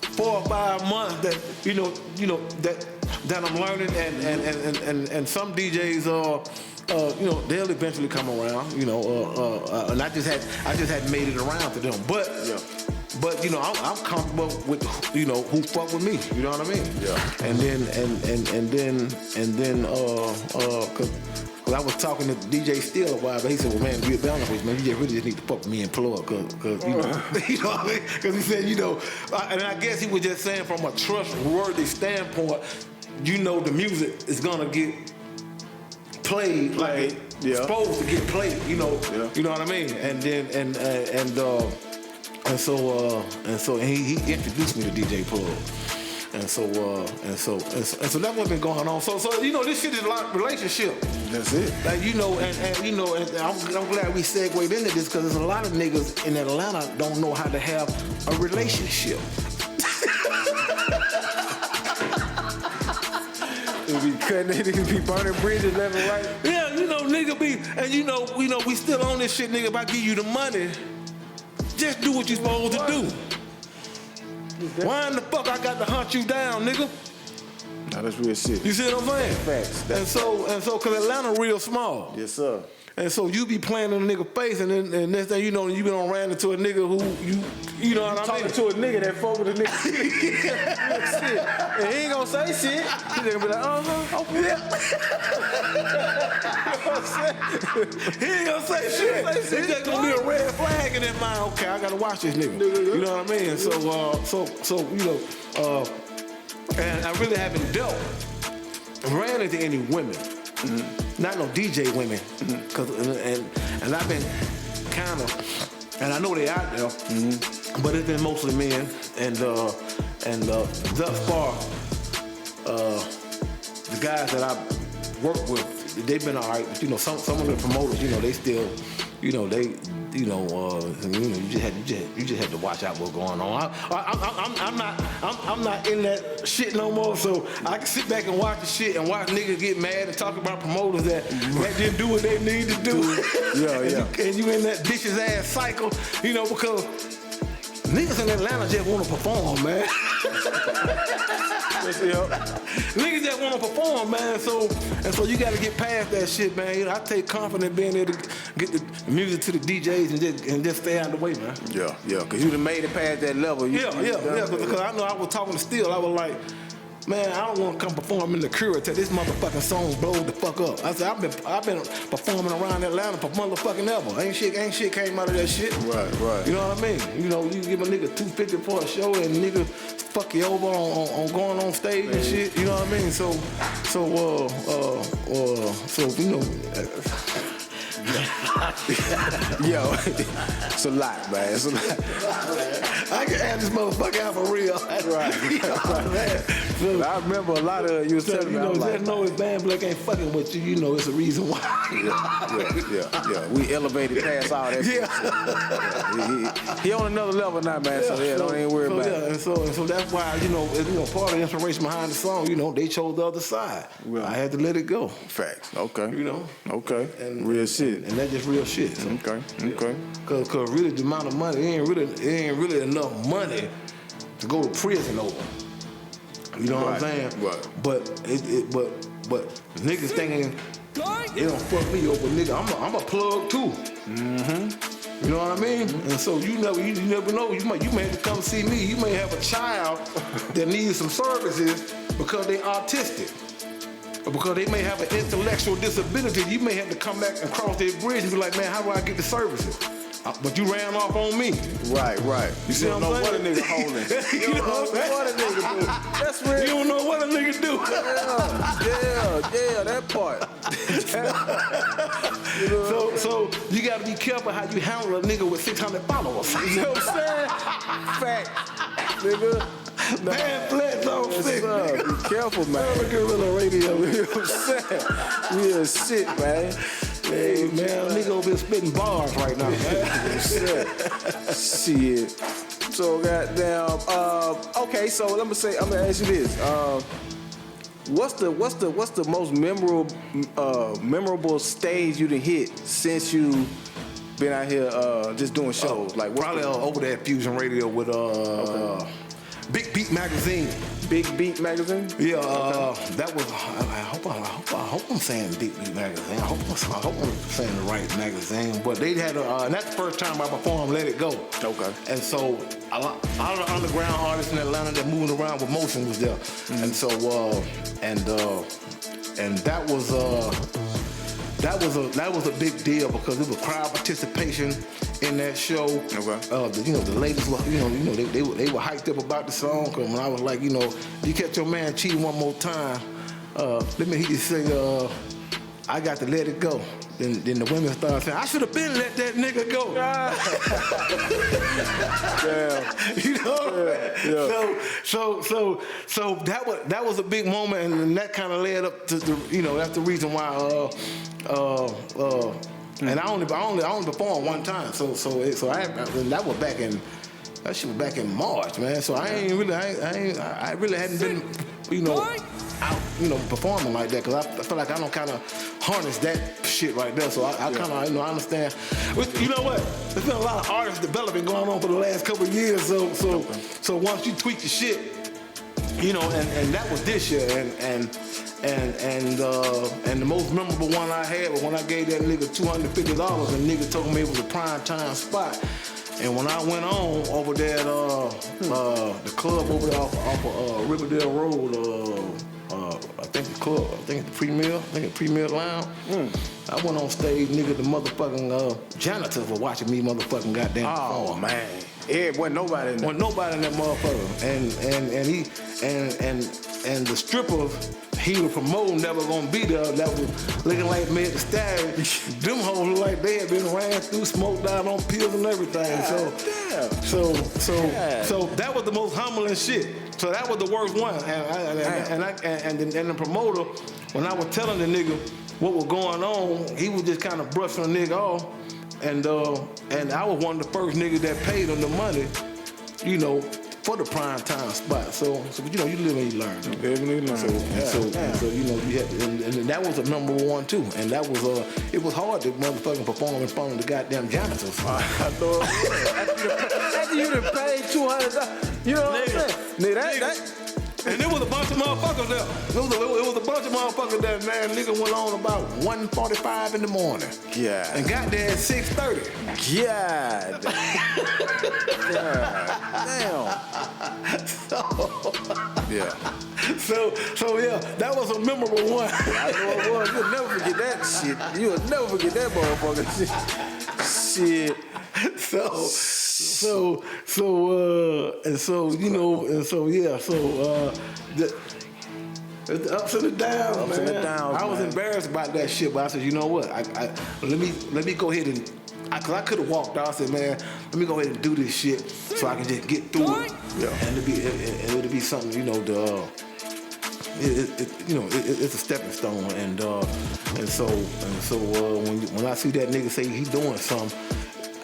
4 or 5 months that I'm learning, and some DJs they'll eventually come around, and I just hadn't made it around to them, but I'm comfortable with who fuck with me, you know what I mean? Yeah. And then cause I was talking to DJ Steele a while, but he said, well, man, be honest with you, man, you really just need to fuck with me and Plugg, cause you know what I mean? Cause he said, and I guess he was just saying from a trustworthy standpoint, the music is gonna get played like it's supposed to get played, you know what I mean? And then and so he introduced me to DJ Plugg. And so that's what's been going on. So this shit is a lot of relationship. That's it. Like and I'm glad we segued into this because there's a lot of niggas in Atlanta don't know how to have a relationship. They be cutting, niggas be burning bridges left and right. Yeah, nigga be, and we still on this shit, nigga. If I give you the money, just do what you supposed to do. Why in the fuck I got to hunt you down, nigga? Nah, that's real shit. You see what I'm saying? Facts. And so, cause Atlanta real small. Yes, sir. And so you be playing in a nigga face, and then next thing you know, you been on ran into a nigga who you know what I mean? Talking to a nigga that fuck with a nigga. Shit. And he ain't gonna say shit. He gonna be like, okay. He ain't gonna say shit. It's just gonna be a red flag in his mind. Okay, I gotta watch this nigga. You know what I mean? So and I really haven't ran into any women. Mm-hmm. Not no DJ women, cause and I've been kind of, and I know they out there, but it's been mostly men, and thus far, the guys that I work with, they've been alright. But some of the promoters, they still, you just had to watch out what's going on. I'm not in that shit no more. So I can sit back and watch the shit and watch niggas get mad and talk about promoters that didn't do what they need to do. And you in that vicious ass cycle, because niggas in Atlanta just want to perform, man. Niggas just want to perform, man. So you got to get past that shit, man. You know, I take confidence being able to get the music to the DJs and just stay out of the way, man. Yeah, because you done made it past that level. Yeah. Because I know I was talking to Steel. I was like, man, I don't want to come perform in the Cura till this motherfucking song blows the fuck up. I said, I've been performing around Atlanta for motherfucking ever. Ain't shit came out of that shit. Right. You know what I mean? You know, you give a nigga $250 for a show and nigga fuck you over on going on stage and shit. You know what I mean? So you know. Yo, it's a lot, man. It's a lot. I can add this motherfucker out for real. That's right. You know, man. So, I remember a lot of you was telling me. You know, like, know if Van Vleck ain't fucking with you, you know it's a reason why. Yeah. We elevated past all that. Yeah. He on another level now, man. So don't even worry about it. And so that's why you know part of the inspiration behind the song. You know, they chose the other side. Right. I had to let it go. Facts. Okay. You know. Okay. And real shit. And that's just real shit. So. Okay. Cause really the amount of money it ain't really enough money to go to prison over. You know what I'm saying? Right. But niggas thinking they don't fuck me over, nigga. I'm a plug too. Mm-hmm. You know what I mean? And so you never know. You may have to come see me. You may have a child that needs some services because they autistic. Or because they may have an intellectual disability. You may have to come back and cross that bridge and be like, man, how do I get the services? But you ran off on me. Right. You see what I'm saying? What a nigga holding. You don't know what a nigga do. That's real. You don't know what a nigga do. Yeah, that part. So you gotta be careful how you handle a nigga with 600 followers. You know what I'm saying? Fact, nigga. Man, Vleck on sick. Be careful, man. Gorilla radio. You know what I'm saying? Real shit, man. Hey, man, nigga over here spitting bars right now, man. Shit. So goddamn. Okay, so I'm gonna ask you this. What's the most memorable stage you done hit since you been out here just doing shows? Like probably over there at Fusion Radio with Big Beat Magazine. Big Beat Magazine? Yeah, that was. I hope I'm saying Big Beat Magazine. I hope I'm saying the right magazine. But they had and that's the first time I performed Let It Go. Okay. And so a lot of the underground artists in Atlanta that moving around with motion was there. Mm-hmm. And so and that was a big deal because it was crowd participation in that show. Okay. The ladies were, they were hyped up about the song. Cause when I was like, you catch your man cheating one more time, let me hear you sing, I got to let it go. Then the women started saying, I should have been let that nigga go. So that was a big moment, and that kind of led up to that's the reason why. And I only performed one time, so that was back in. That shit was back in March, man. So I really hadn't been, out, performing like that, because I feel like I don't kind of harness that shit right there. So I kind of, I understand. But you know what? There's been a lot of artist development going on for the last couple of years. So once you tweak your shit, and that was this year, and the most memorable one I had was when I gave that nigga $250, and nigga told me it was a prime time spot. And when I went on over there at the club over there off of Riverdale Road, I think the Premier Lounge. I went on stage, nigga, the motherfucking janitors were watching me motherfucking goddamn perform. Oh man. Yeah, wasn't nobody in there. Wasn't nobody in that motherfucker. And the strippers he was promoting that was gonna be there, that was looking like Meg Thee Stallion. Them hoes look like they had been ran through, smoked out on pills and everything. So that was the most humbling shit. So that was the worst one. And the promoter, when I was telling the nigga what was going on, he was just kind of brushing the nigga off. And I was one of the first niggas that paid him the money, for the prime time spot. So you live and you learn. You live and you learn. So you had to, and that was a number one too. And that was it was hard to motherfucking perform in front of the goddamn janitors. I thought after you done paid $200, you know what I'm saying? Nigga, And there was a bunch of motherfuckers there. It was a bunch of motherfuckers there, man. Nigga went on about 1:45 in the morning. Yeah. And got there at 6:30. God. Damn. Yeah. So yeah, that was a memorable one. I know it was. You'll never forget that shit. You'll never forget that motherfucker shit. The ups and the downs, Ups and the downs, I was man. embarrassed about that shit, but I said, you know what? Let me go ahead and, cause I could have walked out. I said, man, let me go ahead and do this shit so I can just get through it. Yeah. And it'll be something, you know, it's a stepping stone, and so when I see that nigga say he doing something,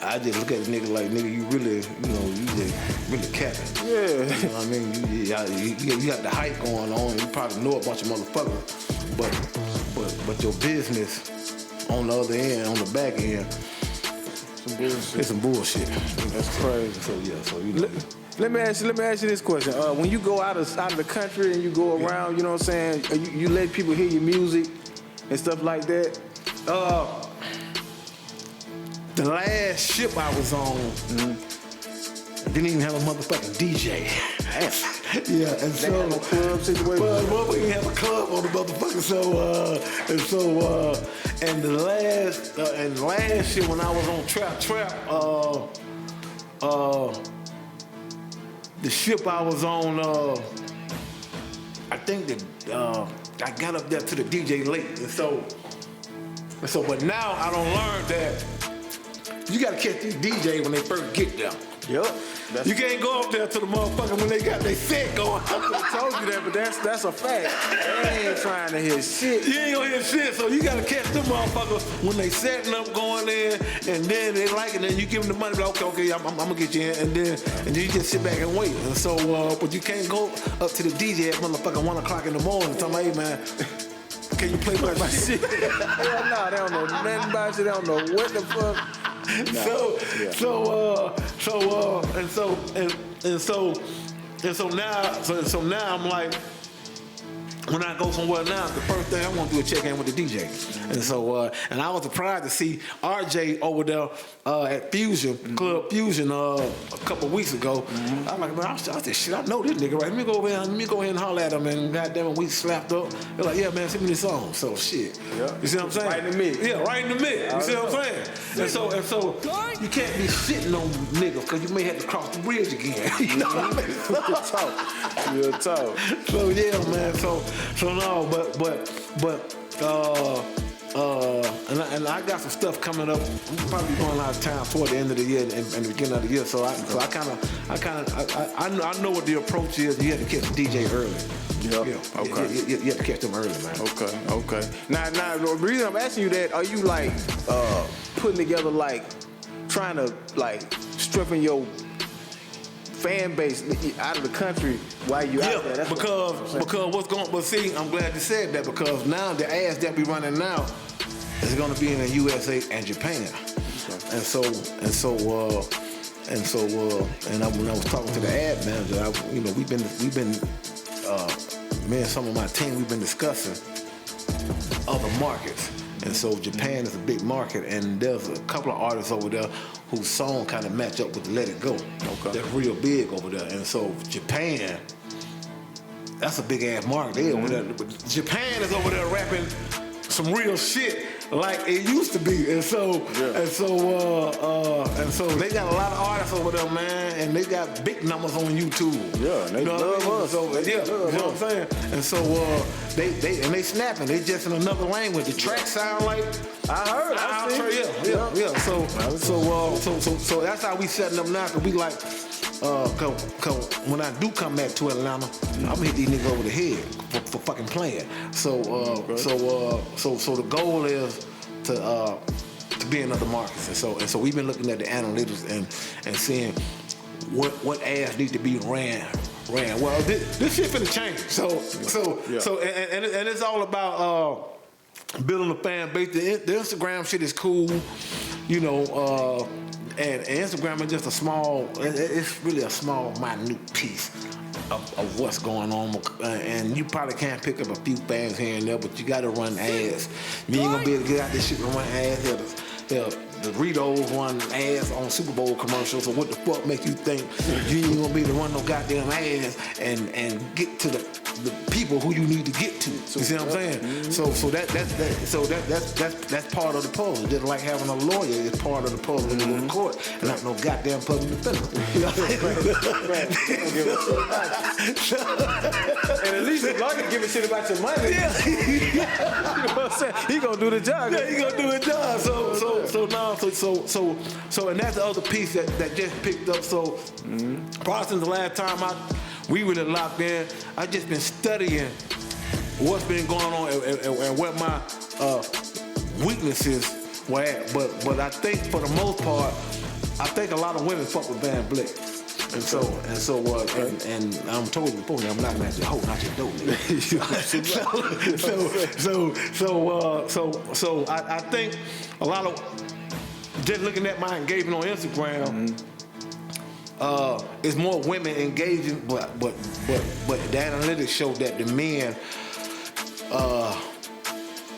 I just look at the nigga like, nigga, you just really capping. Yeah. You know what I mean? You got the hype going on. You probably know a bunch of motherfuckers, but your business on the other end, on the back end, it's some bullshit. That's crazy. So yeah, so you know. Let me ask you this question. When you go out of the country and you go around, you know what I'm saying, you let people hear your music and stuff like that? The last ship I was on didn't even have a motherfucking DJ. Yeah, and They had no club situation? Well, we didn't have a club on the motherfucker. And the last shit when I was on Trap, the ship I was on, I think that I got up there to the DJ late, and so, but now I don't learn that you gotta catch these DJs when they first get there. Yup. You can't go up there to the motherfucker when they got their set going. I could have told you that, but that's a fact. They ain't trying to hear shit. You ain't gonna hear shit, so you gotta catch them motherfuckers when they setting up, going in, and then they like it, and then you give them the money, like, okay, I'm gonna get you in, and then you just sit back and wait. And so, but you can't go up to the DJ at motherfucking 1 o'clock in the morning and tell me, hey man, can you play my shit? Hell no, they don't know nothing about you. They don't know what the fuck. So now I'm like, when I go somewhere now, the first thing I want to do is check in with the DJ. And so, and I was surprised to see RJ over there at Fusion, Club Fusion, a couple weeks ago. I'm like, man, I said, shit, I know this nigga, right? Let me go ahead and holler at him, and goddamn it, we slapped up. They're like, yeah, man, send me this song. So shit. Yeah. You see what I'm saying? Right in the mix. Yeah, right in the mix. You see what I'm saying? And so you can't be shitting on niggas because you may have to cross the bridge again. You know what I mean? Real talk. So yeah, man. So no, and I got some stuff coming up. I'm probably going out of town toward the end of the year and the beginning of the year. So I know what the approach is. You have to catch the DJ early. Yeah. Okay. You have to catch them early, man. Okay. Now, the reason I'm asking you that, are you like putting together, like trying to like strengthen your fan base out of the country while you out there? That's because what's going? But see, I'm glad you said that, because now the ads that we running now is going to be in the USA and Japan, and when I was talking to the ad manager, we've been me and some of my team, we've been discussing other markets. And so Japan is a big market, and there's a couple of artists over there whose song kind of match up with Let It Go. Okay. That's real big over there. And so Japan, that's a big ass market. They over there. Japan is over there rapping some real shit like it used to be. And so they got a lot of artists over there, man, and they got big numbers on YouTube. Yeah, and they love us. So, you know what I'm saying? And so they snapping. They just in another language. The track sound like I heard. Yeah. So that's how we setting up now. Cause we like, cause when I do come back to Atlanta, I'm gonna hit these niggas over the head for fucking playing. So the goal is to be in other markets. And so we've been looking at the analytics and seeing what ads need to be ran. Well, this shit finna change. So it's all about building a fan base. The Instagram shit is cool, you know, and Instagram is just it's really a small, minute piece of what's going on, and you probably can't pick up a few fans here and there, but you gotta run ads. You ain't gonna be able to get out this shit and run ads. Hell, the Doritos run ads on Super Bowl commercials, so what the fuck make you think you ain't gonna be able to run no goddamn ads and get to the people who you need to get to? You see what I'm saying? So that's part of the puzzle. Just like having a lawyer is part of the puzzle when you go to court, and not no goddamn public defender. You know what I'm saying? And at least the lawyer give a shit about your money. Yeah. You know what I'm saying? He gonna do the job. Yeah, he gonna do a job. So, and that's the other piece that just picked up. So, probably since the last time we really locked in, I just been studying what's been going on and what my weaknesses were at. But I think for the most part, I think a lot of women fuck with Van Vleck. And I'm told you before, I'm not gonna your hoe, not your dope. So I think a lot of just looking at my engagement on Instagram, it's more women engaging, but the analytics show that the men,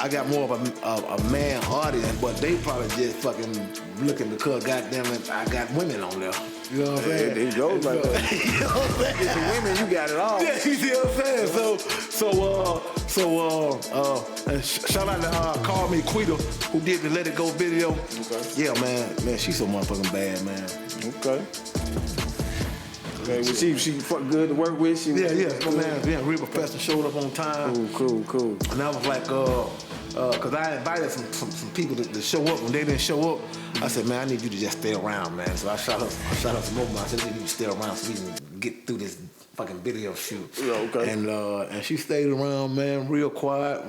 I got more of a man audience, but they probably just fucking looking because goddamn it, I got women on there. You know what I'm saying? It goes like that. You know what I'm saying? It's the women, you got it all. Yeah, you see what I'm saying? And shout out to Call Me Quita, who did the Let It Go video. Okay. Yeah, man, she's so motherfucking bad, man. Okay. Okay, well, she fuck good to work with. Man, real professor showed up on time. Cool. And I was like, cause I invited some people to show up. When they didn't show up, I said, man, I need you to just stay around, man. So I shot her some more. I said, I need you to stay around so we can get through this fucking video shoot. Yeah, okay. And she stayed around, man, real quiet,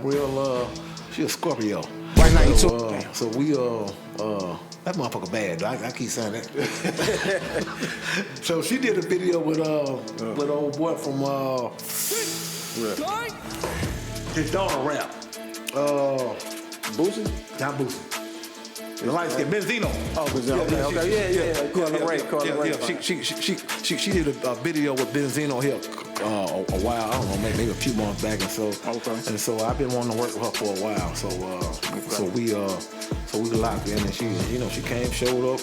she a Scorpio. Right now you too. So we that motherfucker bad. I keep saying that. So she did a video with old boy from his daughter rap. Boosie? Not Boosie. The light skin, Benzino. Oh, Benzino. Okay. She did a video with Benzino here a while. I don't know, maybe a few months back, and so I've been wanting to work with her for a while. So we locked in, and she came, showed up,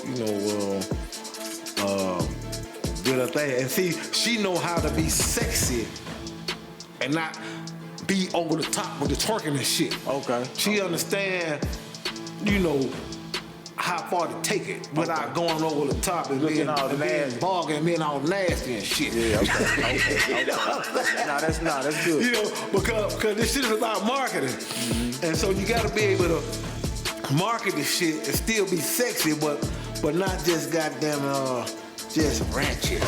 did her thing, and see, she know how to be sexy and not be over the top with the twerking and shit. Okay. She understand, how far to take it without going over the top and being all nasty, bargaining, being all nasty and shit. Yeah, okay. That's good. Because this shit is about marketing, and so you got to be able to market the shit and still be sexy, but not just goddamn just ratchet.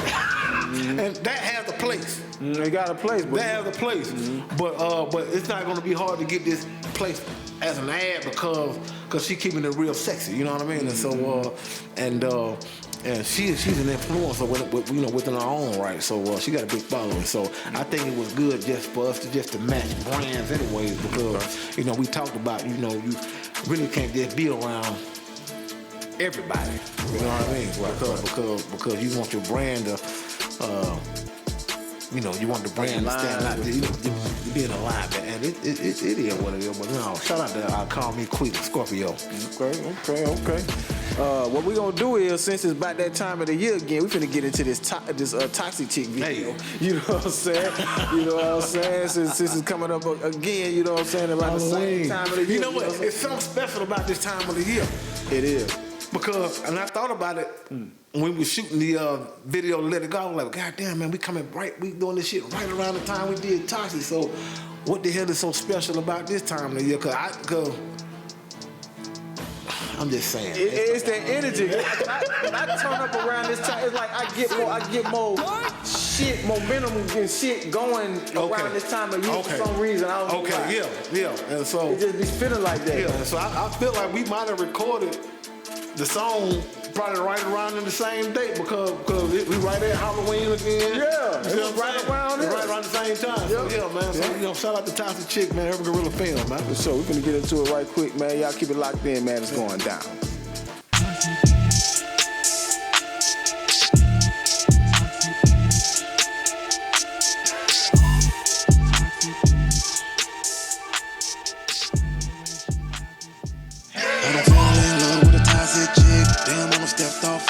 And that has a place. They got a place, but that has a place. But it's not gonna be hard to get this place as an ad because she keeping it real sexy. You know what I mean? And so and she's an influencer within her own right. So she got a big following. So I think it was good just for us to match brands anyways, because we talked about you really can't just be around everybody. You know what I mean? Because you want your brand to you want the brand to stand out, to be in alignment, and it is what it is. But shout out to Call Me Queen Scorpio. Okay. What we gonna do is, since it's about that time of the year again, we finna get into this toxic chick video. Hey. You know what I'm saying? Since it's coming up again, you know what I'm saying, about the same time of the year. You know what? It's something special about this time of the year. It is. Because, and I thought about it when we were shooting the video Let It Go. I was like, God damn, man, we doing this shit right around the time we did Toxic. So what the hell is so special about this time of the year? Because I'm just saying. It's that energy. When I turn up around this time, it's like I get more shit, momentum and shit going around this time of year for some reason. I don't know why. Yeah. And so it just be feeling like that. Yeah, and so I feel like we might have recorded the song probably right around in the same date because we right at Halloween again. Yeah, you know right around it. Right around the same time. Yep. So yeah, man. So shout out to Toxic Chick, man. Every gorilla film, man. So we're gonna get into it right quick, man. Y'all keep it locked in, man. It's going down.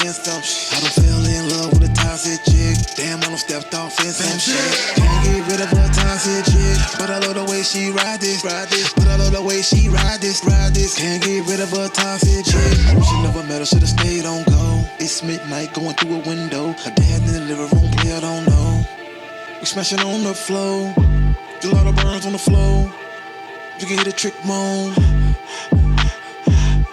in some shit. I done fell in love with a toxic chick. Damn, I done stepped off in some shit. Can't get rid of a toxic chick, but I love the way she ride this. But I love the way she ride this. Can't get rid of a toxic chick. She never met her, should've stayed on go. It's midnight, going through a window. Her dad in the living room, player don't know. We smashing on the floor. Do a lot of burns on the floor. You can hear the trick moan.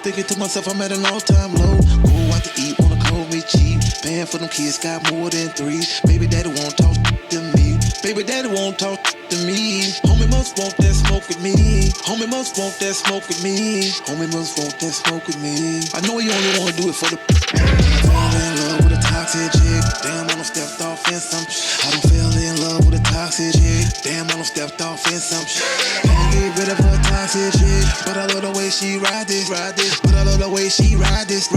Thinking to myself, I'm at an all-time low. Go out to eat, wanna call me cheap. Paying for them kids, got more than 3. Baby daddy won't talk to me. Baby daddy won't talk to me. Homie must want that smoke with me. Homie must want that smoke with me. Homie must want that smoke with me. I know you only wanna do it for the. I fell in love with a toxic chick. Damn, I done stepped off in some. I done fell in love with a toxic chick. Damn, I done stepped off in some. Can't get rid of a toxic chick, but I love the way she ride this. But I love the way she ride this.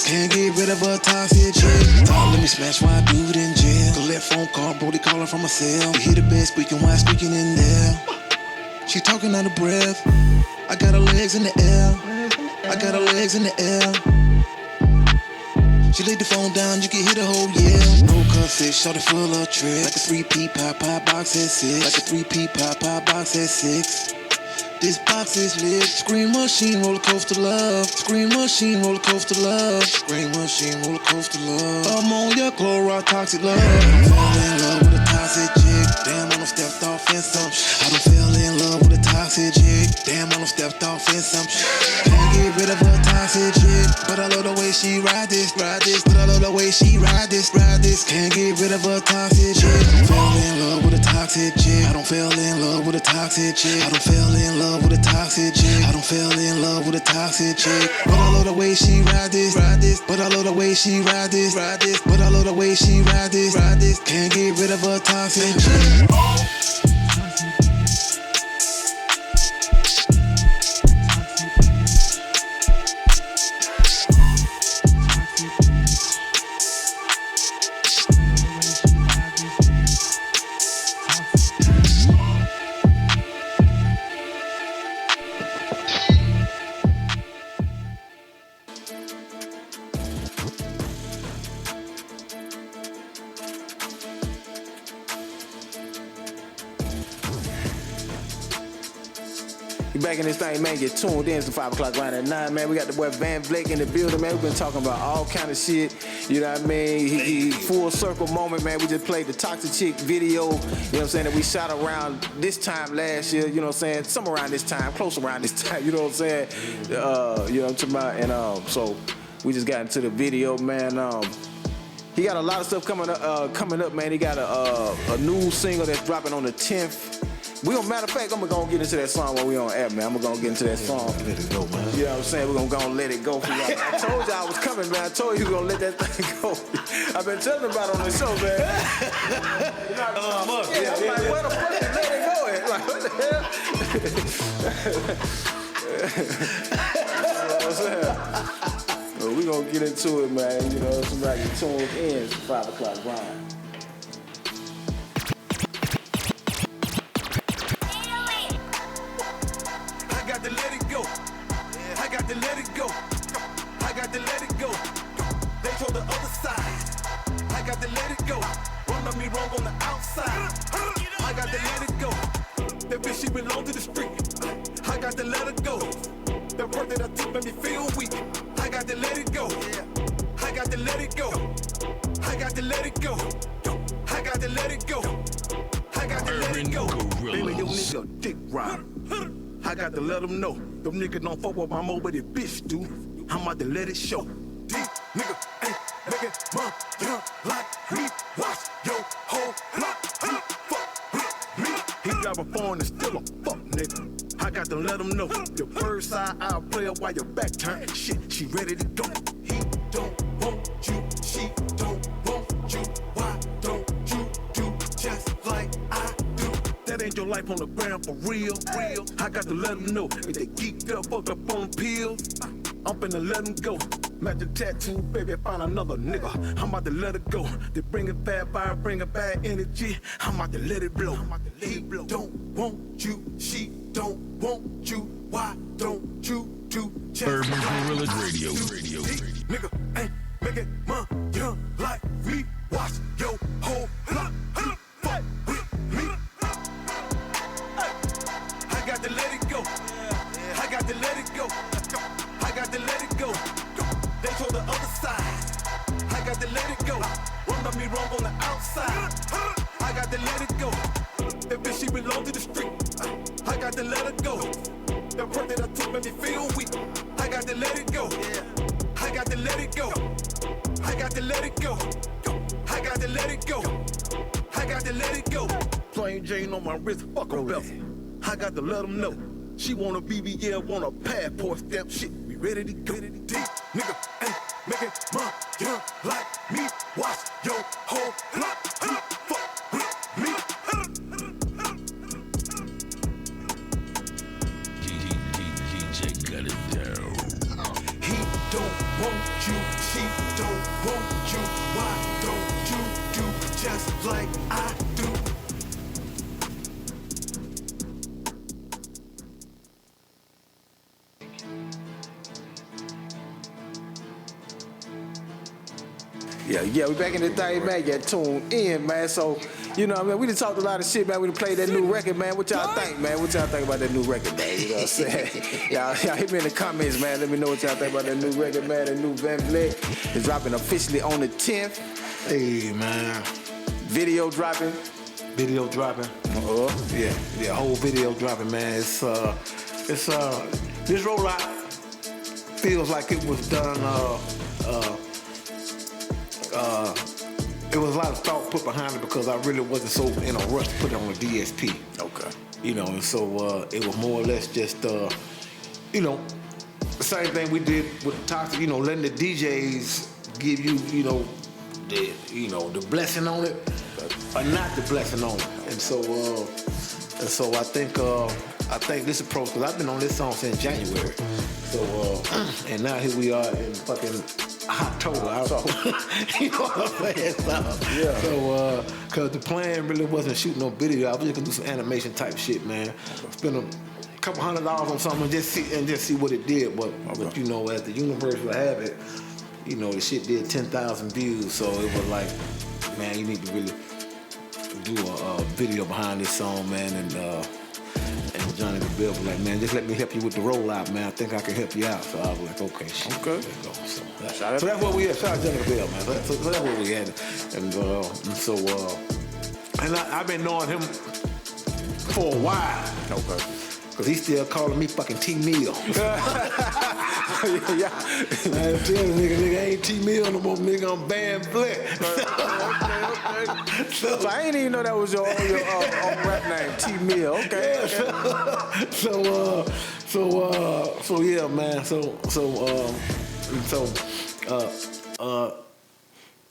Can't get rid of a toxic chick. Thought let me smash my dude in jail. Collect phone call, Brody calling from a cell. You hear the bed squeaking while squeaking in there. She talking out of breath. I got her legs in the air. I got her legs in the air. She laid the phone down, you can hear the whole yell. No cussing, shorty full of tricks. Like a 3P pie box at 6. Like a 3P pie box at 6. This box is lit. Scream machine, roller coaster love. Scream machine, roller coaster love. Scream machine, roller coaster love. Ammonia, chloride, toxic love. I done fell in love with a toxic chick. Damn, I done stepped off in some. I done fell in love with a toxic chick. Damn, I done stepped off in some. Can't get rid of a toxic chick, but I love the way she ride this. But I love the way she ride this. Can't get rid of a toxic chick. I done fell in love with a toxic chick. I done fell in love with a toxic chick. I done fell in love with a toxic chick. I done fell in love with a toxic chick. But I love the way she ride this. But I love the way she ride this. But I love the way she ride this. Can't get rid of a toxic chick. Back in this thing, man, get tuned in to 5 o'clock grind at 9, man. We got the boy Vleck in the building, man. We've been talking about all kind of shit, you know what I mean? He full circle moment, man. We just played the Toxic Chick video, you know what I'm saying, that we shot around this time last year, you know what I'm saying? Somewhere around this time, close around this time, you know what I'm saying? You know what I'm talking about? And so we just got into the video, man. He got a lot of stuff coming up, man. He got a new single that's dropping on the 10th. Matter of fact, I'm gonna get into that song while we on air, man. I'm gonna get into that song. Let it go, man. You know what I'm saying? We're gonna let it go for y'all. I told y'all I was coming, man. I told you we gonna let that thing go. I've been telling about it on the show, man. I'm like, where the fuck did let it go at? Like, what the hell? You know what I'm saying? Well, we gonna get into it, man. You know, somebody tuned in. It's 5 o'clock grind. She belong to the street. I got to let her go. The work that I took made me feel weak. I got to let it go. I got to let it go. I got to let it go. I got to let it go. I got to let it go. Baby, your nigga dick rider. I got to let him know. Them niggas don't fuck with my mo, but it bitch do. I'm about to let it show. These niggas ain't making money like me. Watch your whole block. He drive a phone and still a fuck nigga. I got to let him know. Your first side, I'll play her while your back turned. Shit, she ready to go. He don't want you, she don't want you. Why don't you do just like I do? That ain't your life on the ground for real. I got to let him know. If they geeked up, fucked up on pills, I'm finna let him go. Match the tattoo, baby, find another nigga. I'm about to let it go. They bring it bad fire, bring it bad energy. I'm about to let it blow. He don't want you, she don't want you. Why don't you do just Urban like Gorilla I Radio. do? Nigga ain't making it young like me. Watch your whole lot. Fuck with me. I got to let it go. I got to let it go. I got to let it go. They told the other side. I got to let it go. Run me wrong on the outside. I got to let it go. That bitch, she belong to the street. I got to let her go. The breath that I took made me feel weak. I got to let it go. I got to let it go. I got to let it go. I got to let it go. I got to let it go. Plain Jane on my wrist, fuck a belt. I got to let them know. She want a BBL, want a passport stamp. Shit, we ready to go. Deep nigga ain't making my young like me. Watch your whole lot. Fuck with me. DJ got it down. He don't want you, she don't want you. Why don't you do just like I do? Yeah, we back in the thing, man. Yeah, tuned in, man. So, you know what I mean? We done talked a lot of shit, man. We done played that new record, man. What y'all think, man? What y'all think about that new record, man? You know what I'm saying? y'all hit me in the comments, man. Let me know what y'all think about that new record, man. The new Vleck is dropping officially on the 10th. Hey, man. Video dropping. Video dropping. Yeah, whole video dropping, man. It's this rollout feels like it was done. It was a lot of thought put behind it because I really wasn't so in a rush to put it on a DSP. Okay. You know, and so it was more or less just, you know, the same thing we did with Toxic. You know, letting the DJs give you, you know, the blessing on it, or not the blessing on it. And so I think this approach, because I've been on this song since January. So and now here we are in fucking October. You know what I'm saying? So cause the plan really wasn't shooting no video. I was just gonna do some animation type shit, man. Spend a couple $100 on something and just see what it did. But you know, as the universe will have it, you know, the shit did 10,000 views. So it was like, man, you need to really do a video behind this song, man. And Johnny the Bill was like, man, just let me help you with the rollout, man. I think I can help you out. So I was like, okay, shit. Okay. Let's go. So that's what we had. Shout out Johnny the Bill, man. So that's what we had. And I've been knowing him for a while. Okay. Cause he's still calling me fucking T-Mill. Yeah. I tell you, nigga, ain't T-Mill no more, nigga. I'm Van Vleck. Okay. So I ain't even know that was your rap name, T-Mill. Okay. So yeah, man.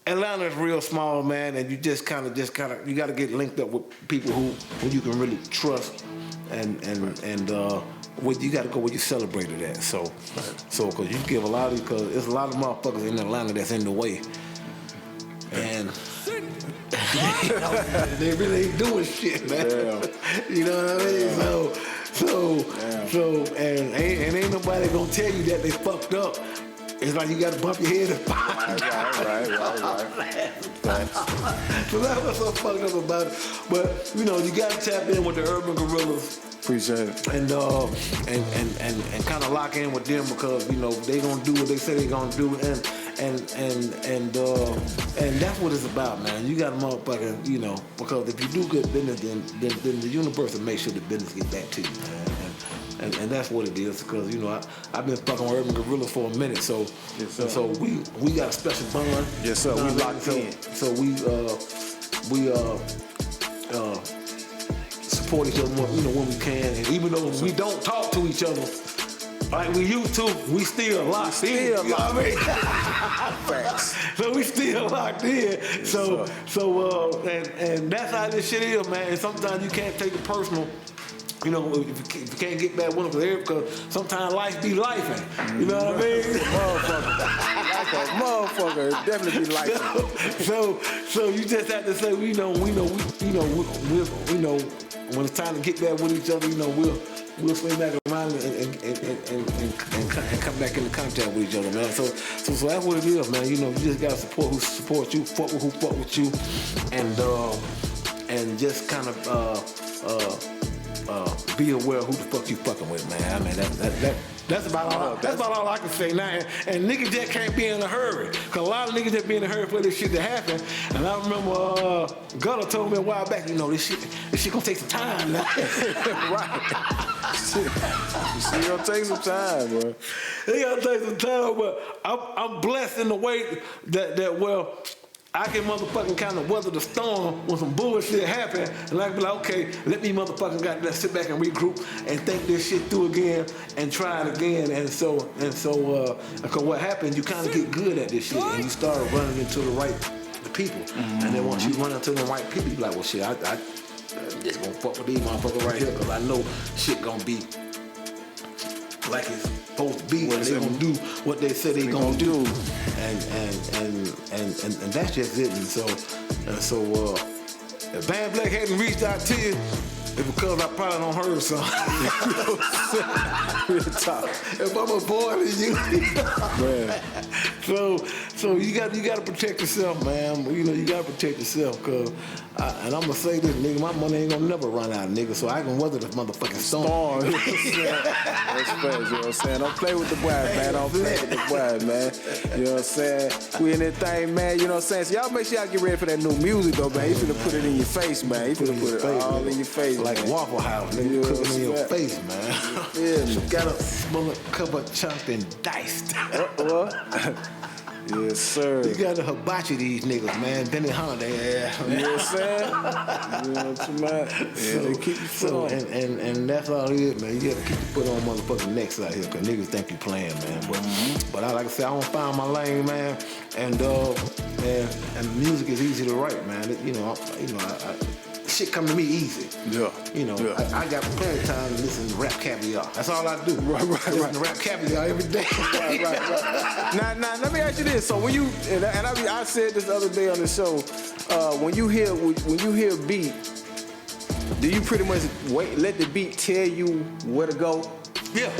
Atlanta is real small, man, and you just kind of you got to get linked up with people who you can really trust. And you got to go where you celebrated at. So because you give a lot of, because there's a lot of motherfuckers in Atlanta that's in the way, and they really ain't doing shit, man. Yeah. You know what I mean? So ain't nobody gonna tell you that they fucked up. It's like you gotta bump your head and Right. So that's what's so fucked up about it. But you know, you gotta tap in with the Urban Gorillas. Appreciate it. And kind of lock in with them because you know they gonna do what they say they gonna do, and that's what it's about, man. You got a motherfucker, you know, because if you do good business, then the universe will make sure the business get back to you, man. And that's what it is, because you know I've been fucking with Urban Gorillas for a minute, so yes, and so we got a special bond. Yes, sir. We locked in. So we support each other more, you know, when we can, and even though we don't talk to each other like we used to, we still locked in. You know what I mean? Facts. So we still locked in. And that's how this shit is, man. And sometimes you can't take it personal. You know, if you can't get back with them, because sometimes life be lifing. You know what I mean? Motherfucker, definitely be lifing. So you just have to say, we know when it's time to get back with each other, you know, we'll swing back around and come back into contact with each other, man. So that's what it is, man. You know, you just gotta support who support you, fuck with who fuck with you, and just kind of be aware of who the fuck you fucking with, man. I mean, that's about all. That's about all I can say now. And niggas just can't be in a hurry, cause a lot of niggas just be in a hurry for this shit to happen. And I remember Gutta told me a while back, you know, this shit gonna take some time now. Right. Shit gonna take some time, bro. It gotta take some time, but I'm blessed in the way that well, I can motherfucking kind of weather the storm when some bullshit happen, and I can be like, okay, let me motherfucking goddamn sit back and regroup and think this shit through again and try it again. And so, cause what happens, you kind of get good at this shit, and you start running into the people, and then once you run into the right people, you be like, well, shit, I just gonna fuck with these motherfuckers right here, cause I know shit gonna be like it's supposed to be, and they gonna do what they said they gonna do, and that's just it. And so if Van Vleck hadn't reached out to you, it's because I probably don't heard something. Real talk. If I'm a boy to you, man. So you gotta protect yourself, man. You know, you gotta protect yourself, cause and I'm gonna say this, nigga, my money ain't gonna never run out, nigga. So I can weather this motherfucking storm. That's fair, you know what I'm saying? Don't play with the boy, man. Don't play with the boy, man. You know what I'm saying? We in that thing, man. You know what I'm saying? So y'all make sure y'all get ready for that new music, though, man. You finna put it in your face, man. You finna put it all in your face, like Waffle House, nigga. You know Cook it in your saying? face, man. Yeah, You got a small cover chopped and diced. what? Yes, sir. You got to hibachi these niggas, man. Benny Honda, yeah. You know what I'm saying? You know what I'm saying? Yeah, they keep you flowing. And that's all it is, man. You gotta keep your foot on motherfucking necks out here, cause niggas think you playing, man. But I, like I said, I don't find my lane, man. And music is easy to write, man. Shit come to me easy. Yeah. You know, yeah. I got plenty of time to listen to Rap Caviar. That's all I do. Right. Listen to Rap Caviar every day. right. Now, let me ask you this. So when you I said this the other day on the show, when you hear beat, do you pretty much let the beat tell you where to go? Yeah.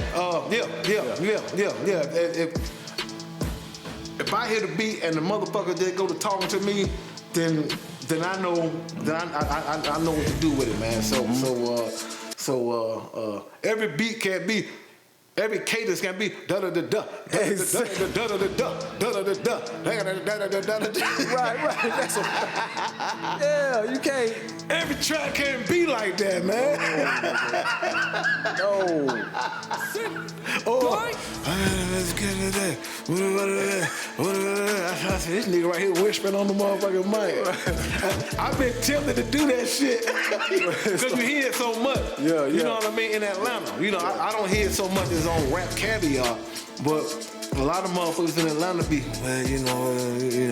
If I hear the beat and the motherfucker just go to talking to me, then I know I know what to do with it, man. So every beat can't be, every cadence can be da da da da da da da da da da da. Right. Yeah, you can't. Every track can't be like that, man. No. Let's get into that. I said, this nigga right here whispering on the motherfucking mic. I've been tempted to do that shit because you hear it so much. Yeah. You know what I mean? In Atlanta, you know, I don't hear it so much as on Rap Caviar, but a lot of motherfuckers in Atlanta be, well,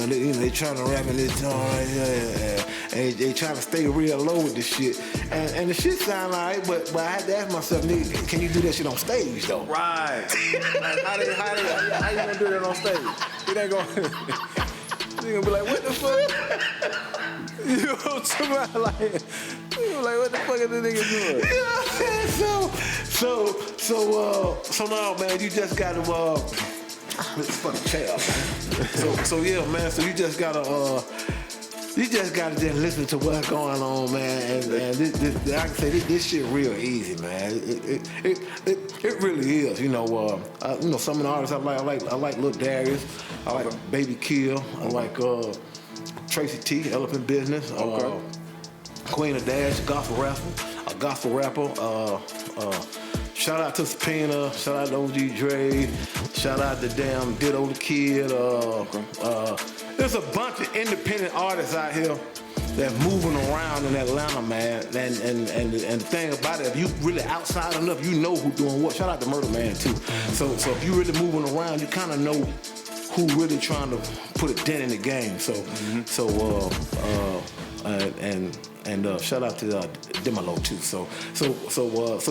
they trying to rap in this joint right here, and they trying to stay real low with this shit, and the shit sound alright, but I had to ask myself, nigga, can you do that shit on stage though? Right. How you gonna do that on stage? It ain't gonna. You gonna be like, what the fuck? You know what I'm talking about? Like, you like, what the fuck is this nigga doing? You know what I'm saying? So now, man, you just gotta let's fucking chill, man. So yeah, man. So you just gotta just listen to what's going on, man. And this I can say this shit real easy, man. It really is. You know, some of the artists I like Lil Darius. I like Baby Kill. I like Tracy T, Elephant Business. Queen of Dash, gospel rapper. Shout out to Subpoena, shout out to OG Dre, shout out to damn Ditto the Kid. There's a bunch of independent artists out here that's moving around in Atlanta, man. And the thing about it, if you really outside enough, you know who doing what. Shout out to Murder Man too. So if you really moving around, you kind of know who really trying to put a dent in the game. And shout out to Demolo too. So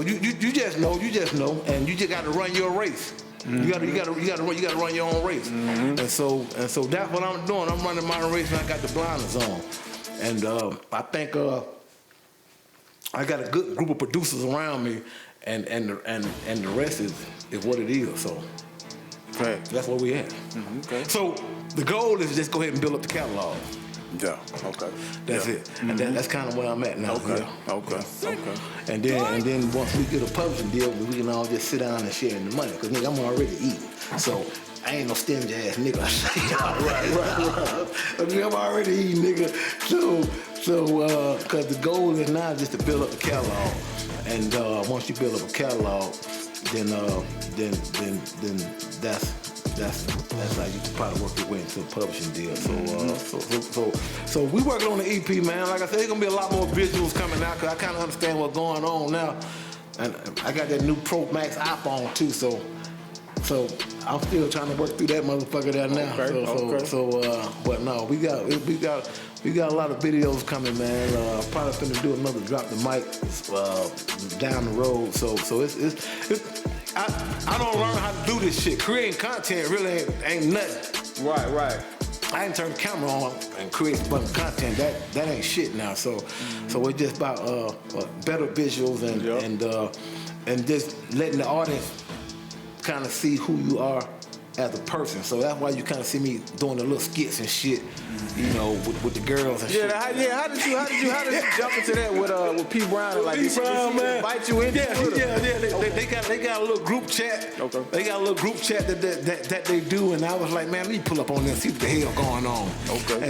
you just know, and you just got to run your race. You got to run your own race. And so that's what I'm doing. I'm running my race, and I got the blinders on. And I think I got a good group of producers around me, and the rest is what it is. So that's where we at. Okay. So the goal is just go ahead and build up the catalog. Yeah. Okay. That's it. And that's kind of where I'm at now. Okay. Yeah. Okay. And then once we get a publishing deal, we can all just sit down and share in the money. Cause nigga, I'm already eating. So I ain't no stingy ass nigga. right. I'm already eating, nigga. So cause the goal is now just to build up the catalog. And once you build up a catalog, then that's how you can probably work your way into a publishing deal. So we working on the EP, man. Like I said, there's gonna be a lot more visuals coming out because I kind of understand what's going on now, and I got that new Pro Max iPhone too. So I'm still trying to work through that motherfucker there now. But no, we got a lot of videos coming, man. Probably finna do another Drop the Mic down the road. So it's I don't learn how to do this shit. Creating content really ain't nothing. Right. I ain't turn the camera on and create a bunch of content. That ain't shit now. So it's just about better visuals and just letting the audience kind of see who you are as a person. So that's why you kind of see me doing the little skits and shit, you know, with the girls and shit. How did you jump into that with P Brown and like P Brown, man, invite you in? They got a little group chat. Okay. They got a little group chat that they do, and I was like, man, let me pull up on this, see what the hell going on. Okay.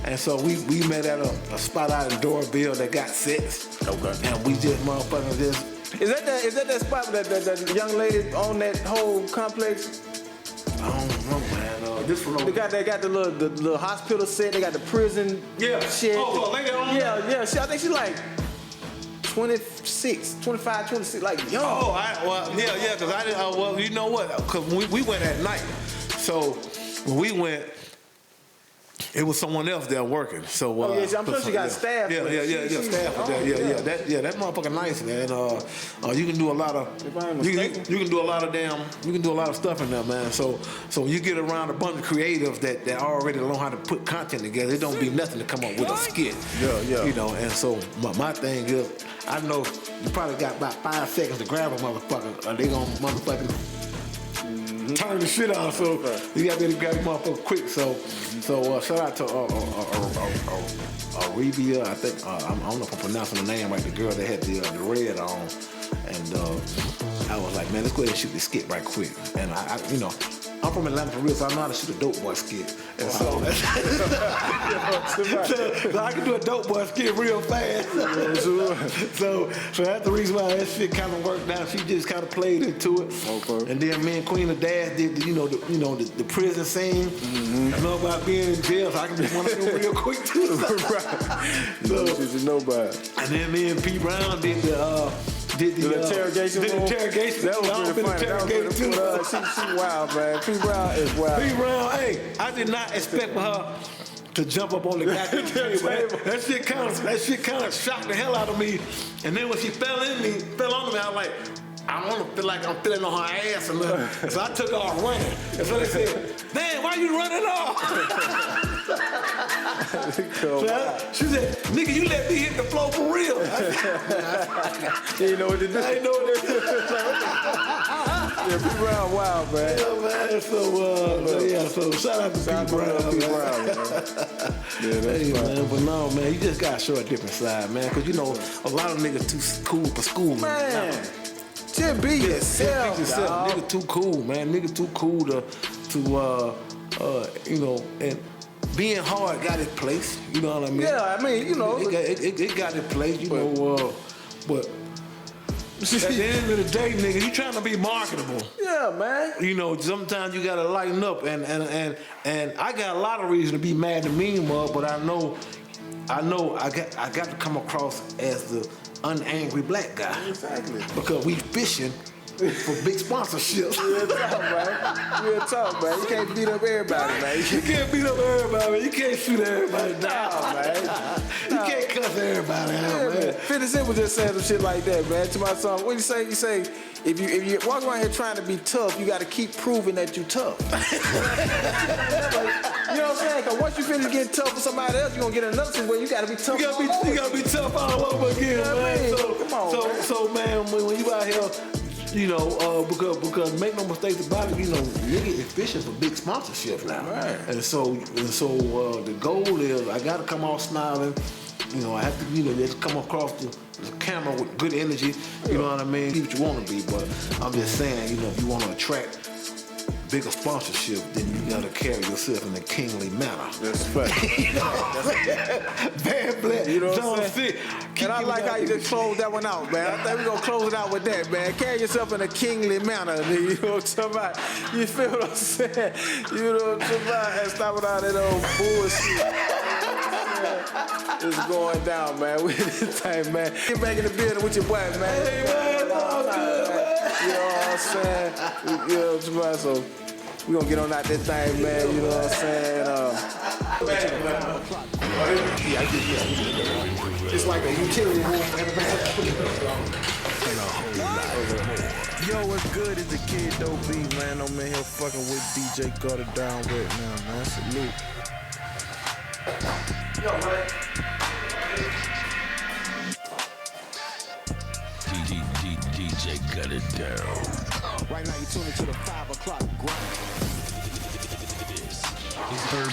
And so we met at a spot out in Doraville that got sets. Okay. And we just motherfucking just. Is that that spot that young lady on that whole complex? I don't know, man. This one. They got the little hospital set. They got the prison. Shit. Oh, lady on. Yeah. I think she's like 25, 26, like young. Because I didn't. Well, you know what? Because we went at night, so when we went. It was someone else there working. So I'm sure she got staff. Staff with that. That motherfucker nice, man. You can do a lot of you can do a lot of stuff in there, man. So you get around a bunch of creatives that already know how to put content together. It don't be nothing to come up with a skit. Yeah. You know, and so my thing is, I know you probably got about 5 seconds to grab a motherfucker, or they gonna motherfucking turn the shit on, so you got to grab the motherfucker quick. So shout out to Arabia. I think I don't know if I'm pronouncing the name right. The girl that had the red on, and I was like, man, let's go ahead and shoot this skit right quick. And I you know, I'm from Atlanta for real, so I know how to shoot a dope boy skit. And so I can do a dope boy skit real fast. So that's the reason why that shit kind of worked out. She just kind of played into it. Okay. And then me and Queen of Dash did the prison scene. I know about being in jail, so I can just want to do real quick too. You know about it. And then me and P Brown did the interrogation room. That was pretty funny. She wild, man. P Brown is wild. P Brown, hey, I did not expect for her to jump up on the goddamn table. That shit kind of shocked the hell out of me. And then when she fell on me, I was like, I want to feel like I'm feeling on her ass and nothing. So I took off running. And so they said, damn, why you running off? She said, nigga, you let me hit the floor for real. You ain't know what to do. I ain't know what to do. Yeah, P Brown wild, man. Yeah, man. So shout out to P Brown. Yeah, that's man. But no, man, you just gotta show a different side, man. Cause you know, a lot of niggas too cool for school, man. Just be yourself, dog. Nigga too cool, man. Nigga too cool to you know, and being hard got its place. You know what I mean? Yeah, I mean, you know, it got its place. You know, but at the end of the day, nigga, you trying to be marketable. Yeah, man. You know, sometimes you gotta lighten up, and I got a lot of reason to be mad and mean, but I know I got to come across as the unangry black guy. Exactly. Because we fishing for big sponsorships. Real talk, man. Real talk, man. You can't beat up everybody, man. You can't beat up everybody, man. You can't shoot everybody down, man. You can't cuss everybody out, Yeah, man. 50 Cent was just saying some shit like that, man. To my song, what you say? You say, if you walk around here trying to be tough, you got to keep proving that you tough. You know what I'm saying? Because once you finish getting tough for somebody else, you're going to get another situation where you got to be tough. You gotta be tough all over again, man. Come on, so man, when you out here, you know, because make no mistakes about it, you know, nigga is fishing for big sponsorships now. Right. And so the goal is I gotta come out smiling. You know, I have to, you know, just come across the camera with good energy. You know what I mean? Be what you want to be, but I'm just saying, you know, if you want to attract bigger sponsorship, then you gotta carry yourself in a kingly manner. That's fact. Bad Black, You know what John I'm saying? Fit. And I like how you just closed that one out, man. I think we're gonna close it out with that, man. Carry yourself in a kingly manner, nigga. You know what I'm talking about? You feel what I'm saying? You know what I'm talking about? And stop with all that old bullshit. It's going down, man. We this time, man. Get back in the building with your boy, man. Hey, man, all good, man. You know what I'm saying? You know what I'm talking about? So we gonna get on out this thing, man. You know what I'm saying? It's like a utility room. Yo, what's good? It's the Kid Dope B, man. I'm in here fucking with DJ Gutta down right now, man. Salute. Yo, man. DJ got it down. Right now, you're tuning to the 5 o'clock grind. This is